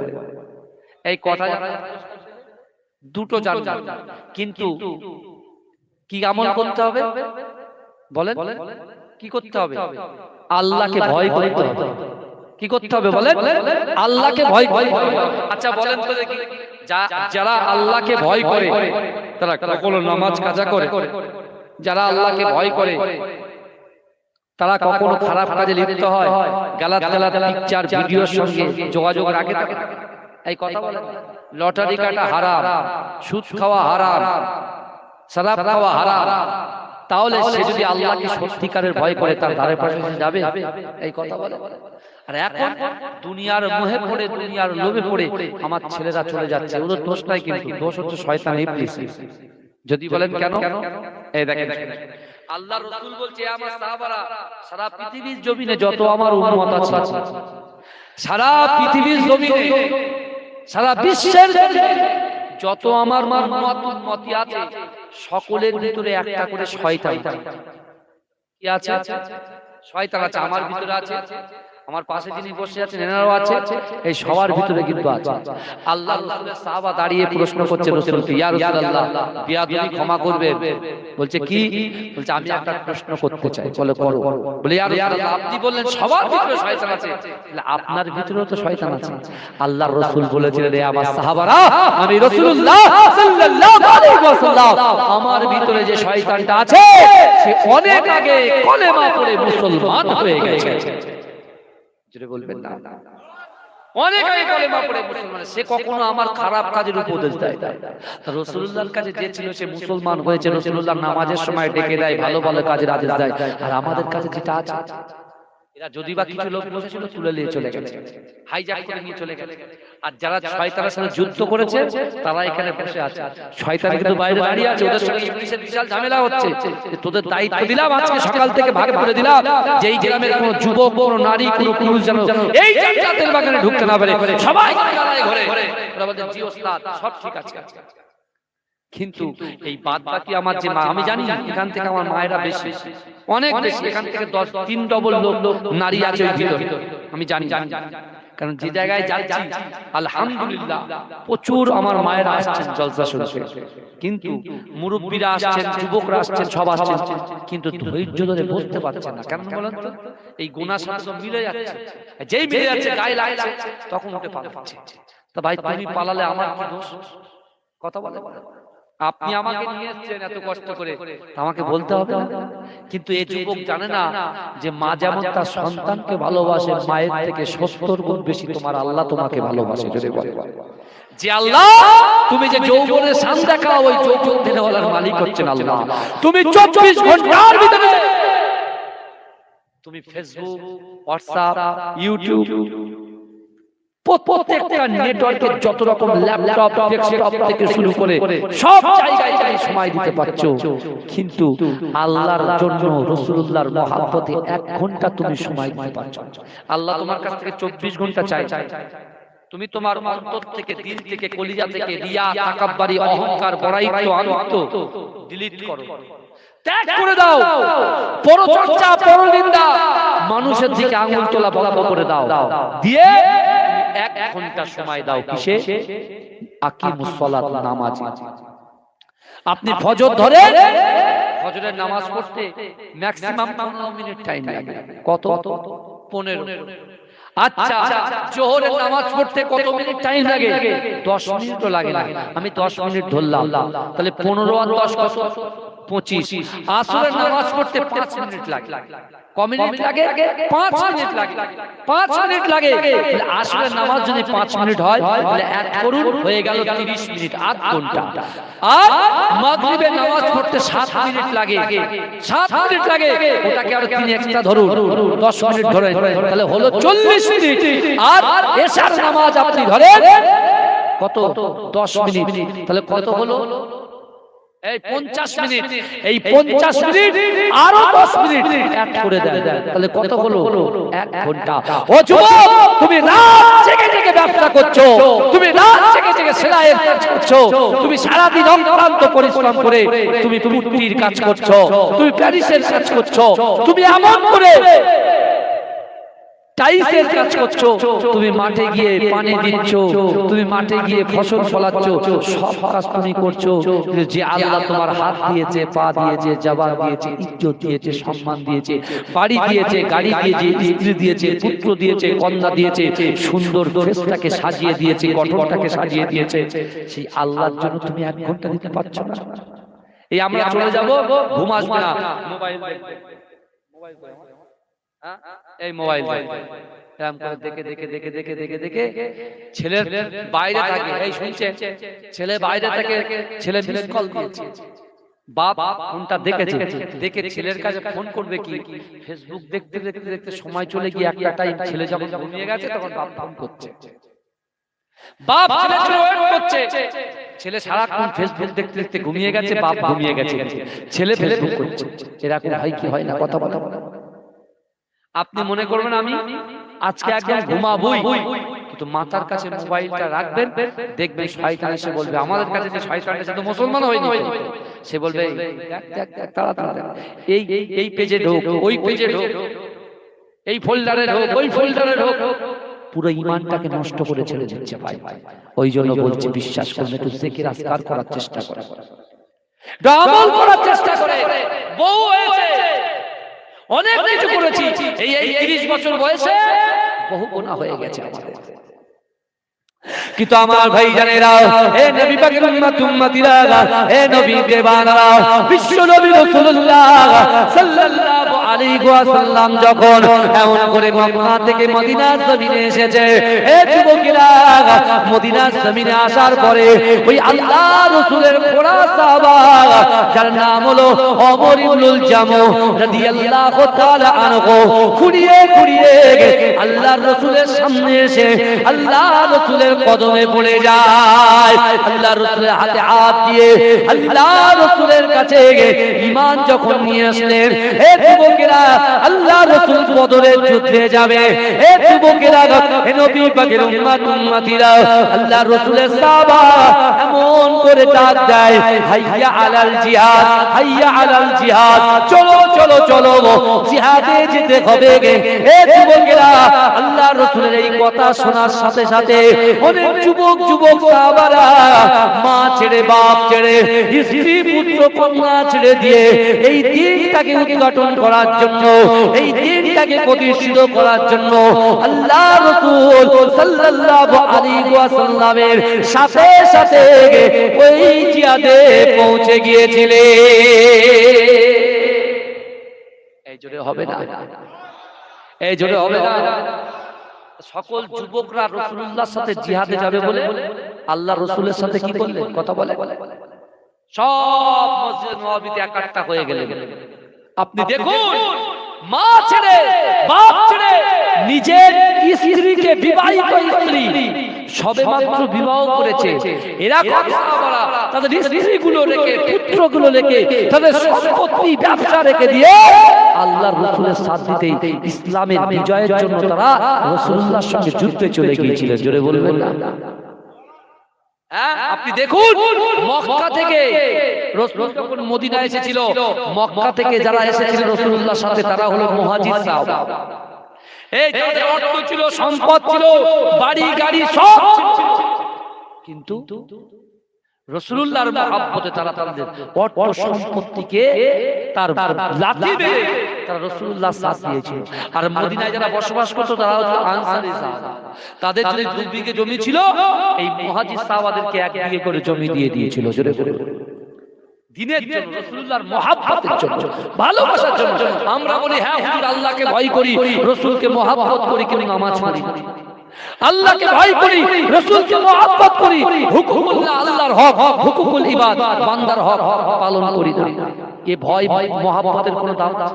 এই কথা দুটো জান্নাত, কিন্তু কি আমল করতে হবে বলেন? কি করতে হবে? আল্লাহকে ভয় করতে হবে। কি করতে হবে বলেন? আল্লাহকে ভয় করতে হবে। আচ্ছা বলেন তো দেখি, যারা আল্লাহকে ভয় করে তারা কখনো নামাজ কাজা করে? যারা আল্লাহকে ভয় করে তারা কখনো খারাপ কাজে লিপ্ত হয়? গালাত পিকচার ভিডিওর সঙ্গে যোগাযোগ রাখে? এই কথা বলেন। লটারি কাটা হারাম, সুদ খাওয়া হারাম, শরাব খাওয়া হারাম, তাহলে সে যদি আল্লাহকে সত্যিকারের ভয় করে তার ধারে পাশে যাবে? এই কথা বলে। আর এখন দুনিয়ার মোহে পড়ে, দুনিয়ার লোভে পড়ে আমার ছেলেরা চলে যাচ্ছে। ওদের দোষ নাই, কিন্তু দোষ হচ্ছে শয়তান ইবলিস। যদি বলেন কেন? এই দেখেন, আল্লাহর রাসূল বলছে, আমার সাহাবারা, সারা পৃথিবীর জমিনে যত আমার উম্মত আছে, সারা পৃথিবীর জমিনে, সারা বিশ্বের যত আমার উম্মতি আছে, সকলের ভিতরে একটা করে শয়তান কি আছে? শয়তান আছে। আমার ভিতরে আছে, আমার পাশে যিনি বসে আছেন এনারাও আছে, এই সবার ভিতরে কিন্তু আছে। আল্লাহর রাসূলের সাহাবা দাঁড়িয়ে প্রশ্ন করছে রাসূলকে, ইয়া রাসূলুল্লাহ, বিয়াদবি ক্ষমা করবেন? বলছে কি? বলছে আমি একটা প্রশ্ন করতে চাই। বলে করো। বলে ইয়া রাসূলুল্লাহ, আপনি বললেন সবার ভিতরে শয়তান আছে, তাহলে আপনার ভিতরেও তো শয়তান আছে। আল্লাহর রাসূল বলেছিলেন, রে আমার সাহাবারা, আমি রাসূলুল্লাহ সাল্লাল্লাহু আলাইহি ওয়াসাল্লাম, আমার ভিতরে যে শয়তানটা আছে সে অনেক আগে কলেমা পড়ে মুসলমান হয়ে গেছে। জোরে বলবেন না? অনেক আগে কলেমা পড়ে মুসলমান। সে কখনো আমার খারাপ কাজের উপদেশ দেয় না। রাসূলুল্লাহর কাছে যে ছিল সে মুসলমান হয়েছে, রাসূলুল্লাহ নামাজের সময় ডেকে দেয়, ভালো ভালো কাজের আদেশ দেয়। আর আমাদের কাছে যেটা আছে, এরা যদি বা কিছু লোক বসেছিল তুলে নিয়ে চলে গেছে, হাইজ্যাক করে নিয়ে চলে গেছে। আর যারা শয়তানের সাথে যুদ্ধ করেছে তারা এখানে বসে আছে। শয়তান কিন্তু বাইরে দাঁড়িয়ে আছে, ওদের সঙ্গে ইবলিসের বিশাল ঝামেলা হচ্ছে। তোদের দায়িত্ব দিলাম, আজকে সকাল থেকে ভাগ করে দিলাম, যেই গ্রামের কোনো যুবক, কোনো নারী, কোনো পুরুষ যেন এই জান্নাতের বাগানে ঢুকতে না পারে। সবাই গালায় ঘরে ওরা বলে, জি ওস্তাদ, সব ঠিক আছে। কিন্তু এই বাদ বাকি আমার যে মা, আমি জানি এখান থেকে আমার মায়েরা বেশি, অনেক বেশি, এখান থেকে 10-3 ডবল লোক নারী আছে ওই ভিতরে, আমি জানি। কারণ যে জায়গায় যাচ্ছি আলহামদুলিল্লাহ প্রচুর আমার মায়েরা আসছেন জলসা শুনতে, কিন্তু মুরব্বীরা আসছেন, যুবকরা আসছেন, সব আসছেন, কিন্তু ধৈর্য ধরে বসতে পারছেন না। কেন বলেন তো? এই গুনার সাথে তো মিলে যাচ্ছে, যেই মিলে যাচ্ছে গায়ে লাগছে তখন উঠে পালাচ্ছে। তা ভাই তুমি পালালে আমার কি দোষ? কথা বলে, আপনি আমাকে নিয়ে এসেছেন এত কষ্ট করে, আমাকে বলতে হবে না? কিন্তু এই যুবক জানে না যে মা যেমন তার সন্তানকে ভালোবাসে, মায়ের থেকে 70 গুণ বেশি তোমার আল্লাহ তোমাকে ভালোবাসে। যদি বলে যে আল্লাহ তুমি যে যৌবনের শান দেখাও, ওই যৌবন দিনেওয়ালার মালিক হচ্ছেন আল্লাহ। তুমি 24 ঘন্টার ভিতরে তুমি ফেসবুক, হোয়াটসঅ্যাপ, ইউটিউব, প্রত্যেকটা নেটওয়ার্কের যত রকম ল্যাপটপ, ডেস্কটপ থেকে শুরু করে সব জায়গায় সময় দিতে পারছো, কিন্তু আল্লাহর জন্য, রাসূলুল্লাহর মহব্বতে 1 ঘন্টা তুমি সময় দিতে পারছো। আল্লাহ তোমার কাছ থেকে 24 ঘন্টা চাই। তুমি তোমার অন্তর থেকে, দিল থেকে, কলিজা থেকে রিয়া, তাকাব্বুরি, অহংকার, বড়াইত্ব, আনুগত্য ডিলিট করো, ত্যাগ করে দাও। পরচর্চা, পরনিন্দা, মানুষের দিকে আঙুল তোলা বন্ধ করে দাও, দিয়ে 1 ঘন্টা সময় দাও কিসে? আকিমুস সালাত, নামাজ। আপনি ফজর ধরে, ফজরের নামাজ পড়তে ম্যাক্সিমাম 15 মিনিট টাইম লাগে। কত? 15। আচ্ছা, জোহরের নামাজ পড়তে কত মিনিট টাইম লাগে? 10 মিনিটও লাগে না। আমি 10 মিনিট ধরলাম, তাহলে 15 আর 10 কত? 25। আসরের নামাজ পড়তে 5 মিনিট লাগে। ক মিনিট লাগে? 5 মিনিট লাগে। 5 মিনিট লাগে। তাহলে আসরের নামাজ যদি 5 মিনিট হয়, তাহলে এক করুন, হয়ে গেল 30 মিনিট, 8 ঘন্টা। আর মাগরিবের নামাজ পড়তে 7 মিনিট লাগে। 7 মিনিট লাগে, ওটাকে আরো 3 এক্সট্রা ধরুন, 10 মিনিট ধরে, তাহলে হলো 40 মিনিট। আর এশার নামাজ আপনি ধরেন কত? 10 মিনিট, তাহলে কত হলো? এই 50 মিনিট। এই 50 মিনিট আরো 10 মিনিট অ্যাড করে দেন, তাহলে কত হলো? 1 ঘন্টা। ও যুবক, তুমি রাত জেগে জেগে ব্যবসা করছো, তুমি রাত জেগে জেগে সেলাইয়ের কাজ করছো, তুমি সারা দিন অক্লান্ত পরিশ্রম করে তুমি পুট্টির কাজ করছো, তুমি প্যারিসের কাজ করছো, তুমি এমন করে টাইসের কাজ করছো, তুমি মাঠে গিয়ে পানি দিচ্ছ, তুমি মাঠে গিয়ে ফসল ফলাচ্ছ, সব কাজ তুমি করছো। যে আল্লাহ তোমার হাত দিয়েছে, পা দিয়েছে, জবান দিয়েছে, ইজ্জত দিয়েছে, সম্মান দিয়েছে, বাড়ি দিয়েছে, গাড়ি দিয়েছে, স্ত্রী দিয়েছে, পুত্র দিয়েছে, কন্যা দিয়েছে, সুন্দর ফেসটাকে সাজিয়ে দিয়েছে, গঠনটাকে সাজিয়ে দিয়েছে, সেই আল্লাহর জন্য তুমি 1 ঘন্টা দিতে পারছো না? এই আমরা চলে যাব, ঘুম আসবে না, মোবাইল দেখবে, এই মোবাইল এরকম করে দেখে দেখে দেখে দেখে দেখে দেখে ছেলের বাইরে থাকে, এই শুনছে, ছেলে বাইরে থাকে, ছেলে মিস কল দিয়েছে, বাপ ফোনটা দেখেছে, দেখে ছেলের কাছে ফোন করবে কি, ফেসবুক দেখতে দেখতে দেখতে সময় চলে গিয়ে একটা টাইম ছেলে যখন ঘুমিয়ে গেছে তখন বাপ ফোন করছে, বাপ ছেলের জন্য ওয়েট করছে, ছেলে সারাক্ষণ ফেসবুক দেখতে দেখতে ঘুমিয়ে গেছে, বাপ ঘুমিয়ে গেছে, ছেলে ফেসবুক করছে। এরকম হয় কি হয় না? কথা বলা আপনি মনে করবেন আমি আজকে একদম ঘুমাবই, কিন্তু মাথার কাছে মোবাইলটা রাখবেন, দেখবেন শয়তান এসে বলবে, আমাদের কাছে যে শয়তান এসে তো মুসলমান হয়নি, সে বলবে তাড়াতাড়ি এই এই পেজে ঢোক, ওই পেজে ঢোক, এই ফোল্ডারে ঢোক, ওই ফোল্ডারে ঢোক, পুরো ঈমানটাকে নষ্ট করে ছেড়ে দিচ্ছে ভাই। ওই জন্য বলছি বিশ্বাস করুন, একটু জিকির আজকার করার চেষ্টা করে, আমল করার চেষ্টা করে। বউ হয়েছে, অনেক কিছু করেছি, এই 30 বছর বয়সে বহু গুনাহ হয়ে গেছে আমাদের। কিন্তু আমার ভাই জানেরা, হে নবী পাকের উম্মতিরা, হে নবী দেবানারা, বিশ্ব নবী রাসূলুল্লাহ সাল্লাল্লাহু আলাইহি ওয়াসাল্লাম যখন এমন করে মক্কা থেকে মদিনার জমিনে এসেছে, হে যুবকেরা, মদিনার জমিনে আসার পরে ওই আল্লাহ রাসূলের খোড়া সাহাবা যার নাম হলো ওমর ইবনুল জামু রাদিয়াল্লাহু তাআলা আনহু, খুঁড়িয়ে খুঁড়িয়ে আল্লাহর রাসূলের সামনে এসে আল্লাহর রাসূলের কদমে পড়ে যায়, আল্লাহর রাসূলের হাতে হাত দিয়ে আল্লাহর রাসূলের কাছে ঈমান যখন নিয়ে আসলেন। হে যুবকেরা, আল্লাহর রাসূল বদরের যুদ্ধে যাবে, হে যুবকেরা, হে নবী পাকের উম্মতিরা, আল্লাহর রাসূলের সাহাবা এমন করে ডাক দেয়, হাইয়া আলাল জিহাদ, হাইয়া আলাল জিহাদ, চলো চলো চলো জিহাদে যেতে হবে। হে যুবকেরা, আল্লাহর রাসূলের এই কথা শোনার সাথে সাথে অনেক যুবক সাহাবারা মা ছেড়ে, বাপ ছেড়ে, স্ত্রী পুত্র কন্যা ছেড়ে দিয়ে এই দিনটাকে উদ্ঘাটন করার জন্য, এই দিনটাকে প্রতিষ্ঠিত করার জন্য আল্লাহ রাসূল সাল্লাল্লাহু আলাইহি ওয়াসাল্লামের সাথে সাথে ওই জিহাদে পৌঁছে গিয়েছিলেন। এই জোরে হবে না, এই জোরে হবে না। সকল যুবকরা রাসূলুল্লাহর সাথে জিহাদে যাবে বলে আল্লাহ রাসূলের সাথে কি করলেন? কথা বলে সব মসজিদ নববীতে একাট্টা হয়ে গেলেন। আপনি দেখুন, মা ছেড়ে, বাপ ছেড়ে, নিজের স্ত্রীকে, বিবাহিত স্ত্রী সবেমাত্র বিবাহ করেছে, এরা সাহাবারা তাদের স্ত্রীগুলো রেখে, পুত্রগুলো রেখে, তাদের সম্পত্তি ব্যবসা রেখে দিয়ে আল্লাহর রাসূলের সাথ দিতে, ইসলামের বিজয়ের জন্য তারা রাসূলুল্লাহর সঙ্গে যুদ্ধে চলে গিয়েছিলেন। জোরে বলবেন না? আপনি দেখুন, মক্কা থেকে রাসূল যখন মদিনা এসেছিল, মক্কা থেকে যারা এসেছিল রাসূলুল্লাহর সাথে তারা হলো মুহাজির সাহাবা। এই যাদের অর্থ ছিল, সম্পদ ছিল, বাড়ি গাড়ি সব ছিল, কিন্তু রাসূলুল্লাহর মহব্বতে তারা তাদের অর্থ সম্পত্তিকে তার লাঠি মেরে তারা রাসূলুল্লাহর সাথ দিয়েছিল। আর মদিনায় যারা বসবাস করত তারা হচ্ছে আনসারী সাহাবা, তাদের যদি 2 বিঘে জমি ছিল, এই মুহাজির সাহাবাদেরকে 1 বিঘে করে জমি দিয়ে দিয়েছিল। জোরে বলে দিনের জন্য, রাসূলুল্লাহর মহব্বতের জন্য, ভালোবাসার জন্য। আমরা বলি হ্যাঁ হুজুর আল্লাহকে ভয় করি, রাসূলকে মহব্বত করি, কিন্তু নামাজ পড়ি না। আল্লাহকে ভয় করি, রাসূলকে মহব্বত করি, হুকুমুল্লাহ আল্লাহর হক, হুকুকুল ইবাদ বান্দার হক পালন করি না। এ ভয় মহব্বতের কোনো দাম না।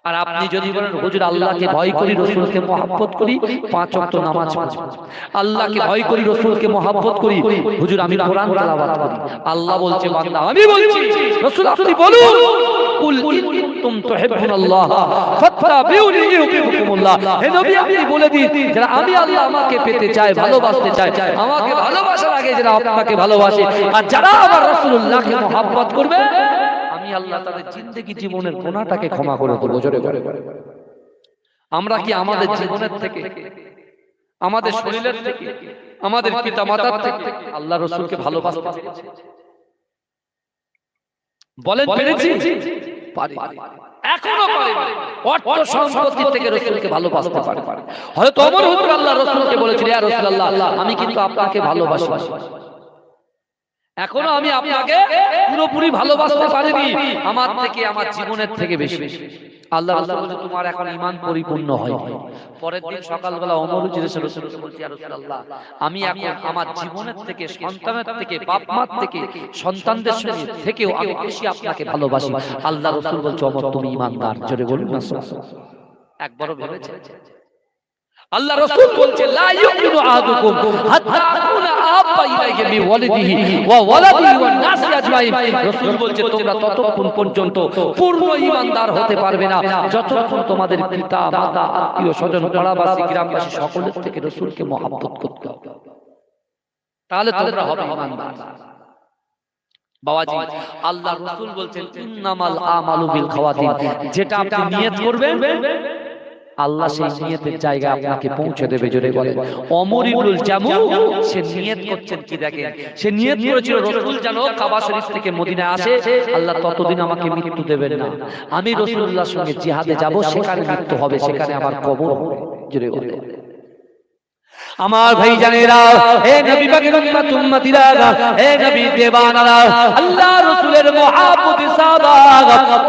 আর আপনি যদি বলেন হুজুর আল্লাহকে ভয় করি, রাসূলকে মহব্বত করি, 5 ওয়াক্ত নামাজ পড়ি, আল্লাহকে ভয় করি, রাসূলকে মহব্বত করি, হুজুর আমি কোরআন তেলাওয়াত করি, আল্লাহ বলছে বান্দা আমি বলছি, রাসূল আপনি বলুন, কুল ইন কুনতুম তুহিব্বুনাল্লাহ ফাত্তাবিউনি ইউহিব্বুকুমুল্লাহ। হে নবী আপনি বলে দিন, যারা আমি আল্লাহ আমাকে পেতে চায়, ভালোবাসতে চায়, আমাকে ভালোবাসার আগে যারা আপনাকে ভালোবাসে, আর যারা আমার রাসূলুল্লাহকে মহব্বত করবে, আমি আল্লাহ তাদের জিন্দেগি জীবনের গুনাহটাকে ক্ষমা করে দেব। জোরে করে আমরা কি আমাদের জীবনের থেকে, আমাদের শরীরের থেকে, আমাদের পিতা মাতার থেকে আল্লাহ রাসূলকে ভালোবাসতে পেরেছি? বলেন পেরেছি? পারি, এখনো পারি। অর্থ সম্পত্তি থেকে রাসূলকে ভালোবাসতে পারি। হয়তো ওমর হুজুর আল্লাহ রাসূলকে বলেছিল, ইয়া রাসূলুল্লাহ, আমি কিন্তু আপনাকে ভালোবাসি, এখনো আমি আপনাকে পুরোপুরি ভালোবাসতে পারিনি, আমার থেকে, আমার জীবনের থেকে বেশি। আল্লাহ রাসূল বলেন, তোমার এখন ঈমান পরিপূর্ণ হয়নি। পরের দিন সকালবেলা ওমর হুজুর এসে রাসূলকে বলছে, ইয়া রাসূলুল্লাহ, আমি এখন আমার জীবনের থেকে, সন্তানের থেকে, বাপ মার থেকে, সন্তানদের সঙ্গে থেকেও আমি বেশি আপনাকে ভালোবাসি। আল্লাহ রাসূল বলছে, ওমর তুমি ঈমানদার। জোরে বলুন না সুবহানাল্লাহ। একবারও ভেবেছে? আল্লাহ রাসূল বলছে, লা ইউমিনু আহাদুকুম হাত্তা আকুনা আহাব্বা ইলাইহি মিন ওয়ালিদিহি ওয়া ওয়ালাদিহি ওয়ান নাসি আজমাইন। রাসূল বলছে, তোমরা ততক্ষণ পর্যন্ত পূর্ণ ঈমানদার হতে পারবে না যতক্ষণ তোমাদের পিতা মাতা, আত্মীয় স্বজন, পাড়াবাসী, গ্রামবাসী সকলের থেকে রাসূলকে মহব্বত করতে হবে, তাহলে তোমরা হবে ঈমানদার। বাবাজি, আল্লাহ রাসূল বলছেন, ইন্নামাল আমালু বিল খাওয়াতিম, যেটা আপনি নিয়ত করবেন আল্লাহ সেই নিয়তের জায়গায় আপনাকে পৌঁছে দেবে। জোরে বলে। ওমর ইবনুল জামু সে নিয়ত করছেন কি দেখেন, সে নিয়ত করেছিল রাসূল যেন কাবা শরীফ থেকে মদিনায় আসে, আল্লাহ ততদিন আমাকে মৃত্যু দেবেন না, আমি রাসূলুল্লাহর সঙ্গে জিহাদে যাব, সেখানে মৃত্যু হবে, সেখানে আমার কবর হবে। জোরে বলে। আমার ভাই জানেরা, হে নবী পাকের উম্মত উম্মতিরা, হে নবী দেওয়ানারা, আল্লাহ রাসূলের মুহাব্বতি সাহাবা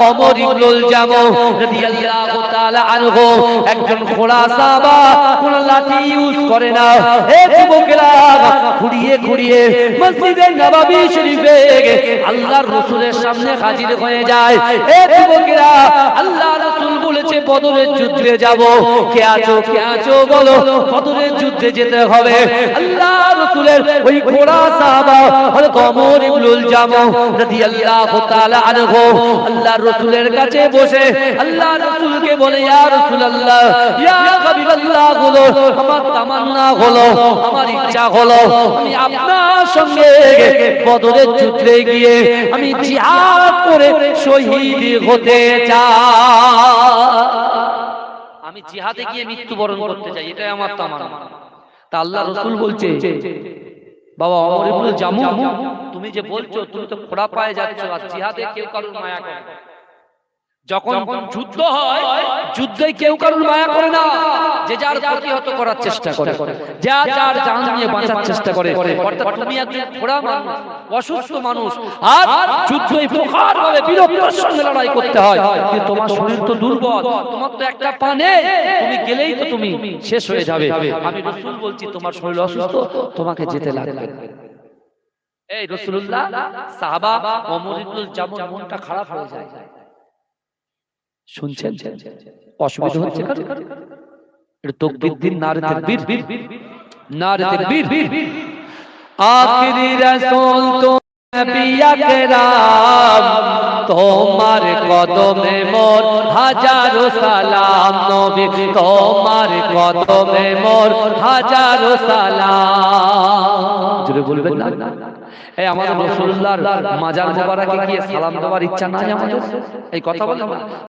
ওমর ইবনুল জামু রাদিয়াল্লাহু তাআলা আনহু একজন খোড়া সাহাবা, কোন লাঠি ইউজ করে না। হে যুবকেরা, ঘুরিয়ে ঘুরিয়ে মসজিদে নববী শরীফে আল্লাহর রাসূলের সামনে হাজির হয়ে যায়। হে যুবকেরা, আল্লাহ রাসূল বলেছে বদরের যুদ্ধে যাব, কে আছো বলো, বদরের যুদ্ধে যেতে হবে। আল্লাহ রাসূলের ওই ঘোড়া সাহাবা হযরত ওমর ইবনুল জামু রাদিয়াল্লাহু তাআলা আনহু আল্লাহর রাসূলের কাছে বসে আল্লাহ রাসূলকে বলে, ইয়া রাসূলুল্লাহ, ইয়া হাবিবাল্লাহ, হলো আমার তামান্না, হলো আমার ইচ্ছা, হলো আমি আপনার সঙ্গে বদরের যুদ্ধে গিয়ে আমি জিহাদ করে শহীদ হতে চাই, আমি জিহাদে গিয়ে মৃত্যুবরণ করতে চাই, এটাই আমার তামান্না। তা আল্লাহ রাসূল বলছে, বাবা ওমর ইবনুল জামু, তুমি যে বলছো, তুমি তো খোড়া পায়ে যাচ্ছ, আর জিহাদে কেউ কারোর মায়া করে না। যখন যুদ্ধ হয়, যুদ্ধে কেউ কারোর মায়া করে না, যে যার প্রতিহত করার চেষ্টা করে, যা যার জান নিয়ে বাঁচার চেষ্টা করে। অর্থাৎ তুমি একজন খোড়া মানুষ, অসুস্থ মানুষ, আর যুদ্ধে প্রখরভাবে বীরত্বের সঙ্গে লড়াই করতে হয়, কিন্তু তোমার শরীর তো দুর্বল, তোমার তো একটা পা নেই, তুমি গেলেই তো তুমি শেষ হয়ে যাবে। আমি রাসূল বলছি, তোমার শরীর অসুস্থ, তোমাকে যেতে লাগবে। এই রাসূলুল্লাহ, সাহাবা ওমর ইবনুল জামুর মনটা খারাপ হয়ে যায়। শুনছেন? অসুবিধা হচ্ছে কারো? এটা তাকবীর দিন, নারে তাকবীর, নারে তাকবীর। আখিরি রাসূল তো নবী আকরাম, তোমার কদমে মোর হাজারো সালাম, নবী তোমার কদমে মোর হাজারো সালাম। জোরে বলবেন না? এই আমাদের রাসূলুল্লাহর মাজার মোবারকে গিয়ে সালাম দেওয়ার ইচ্ছা নাই আমাদের? এই কথা বলেন না।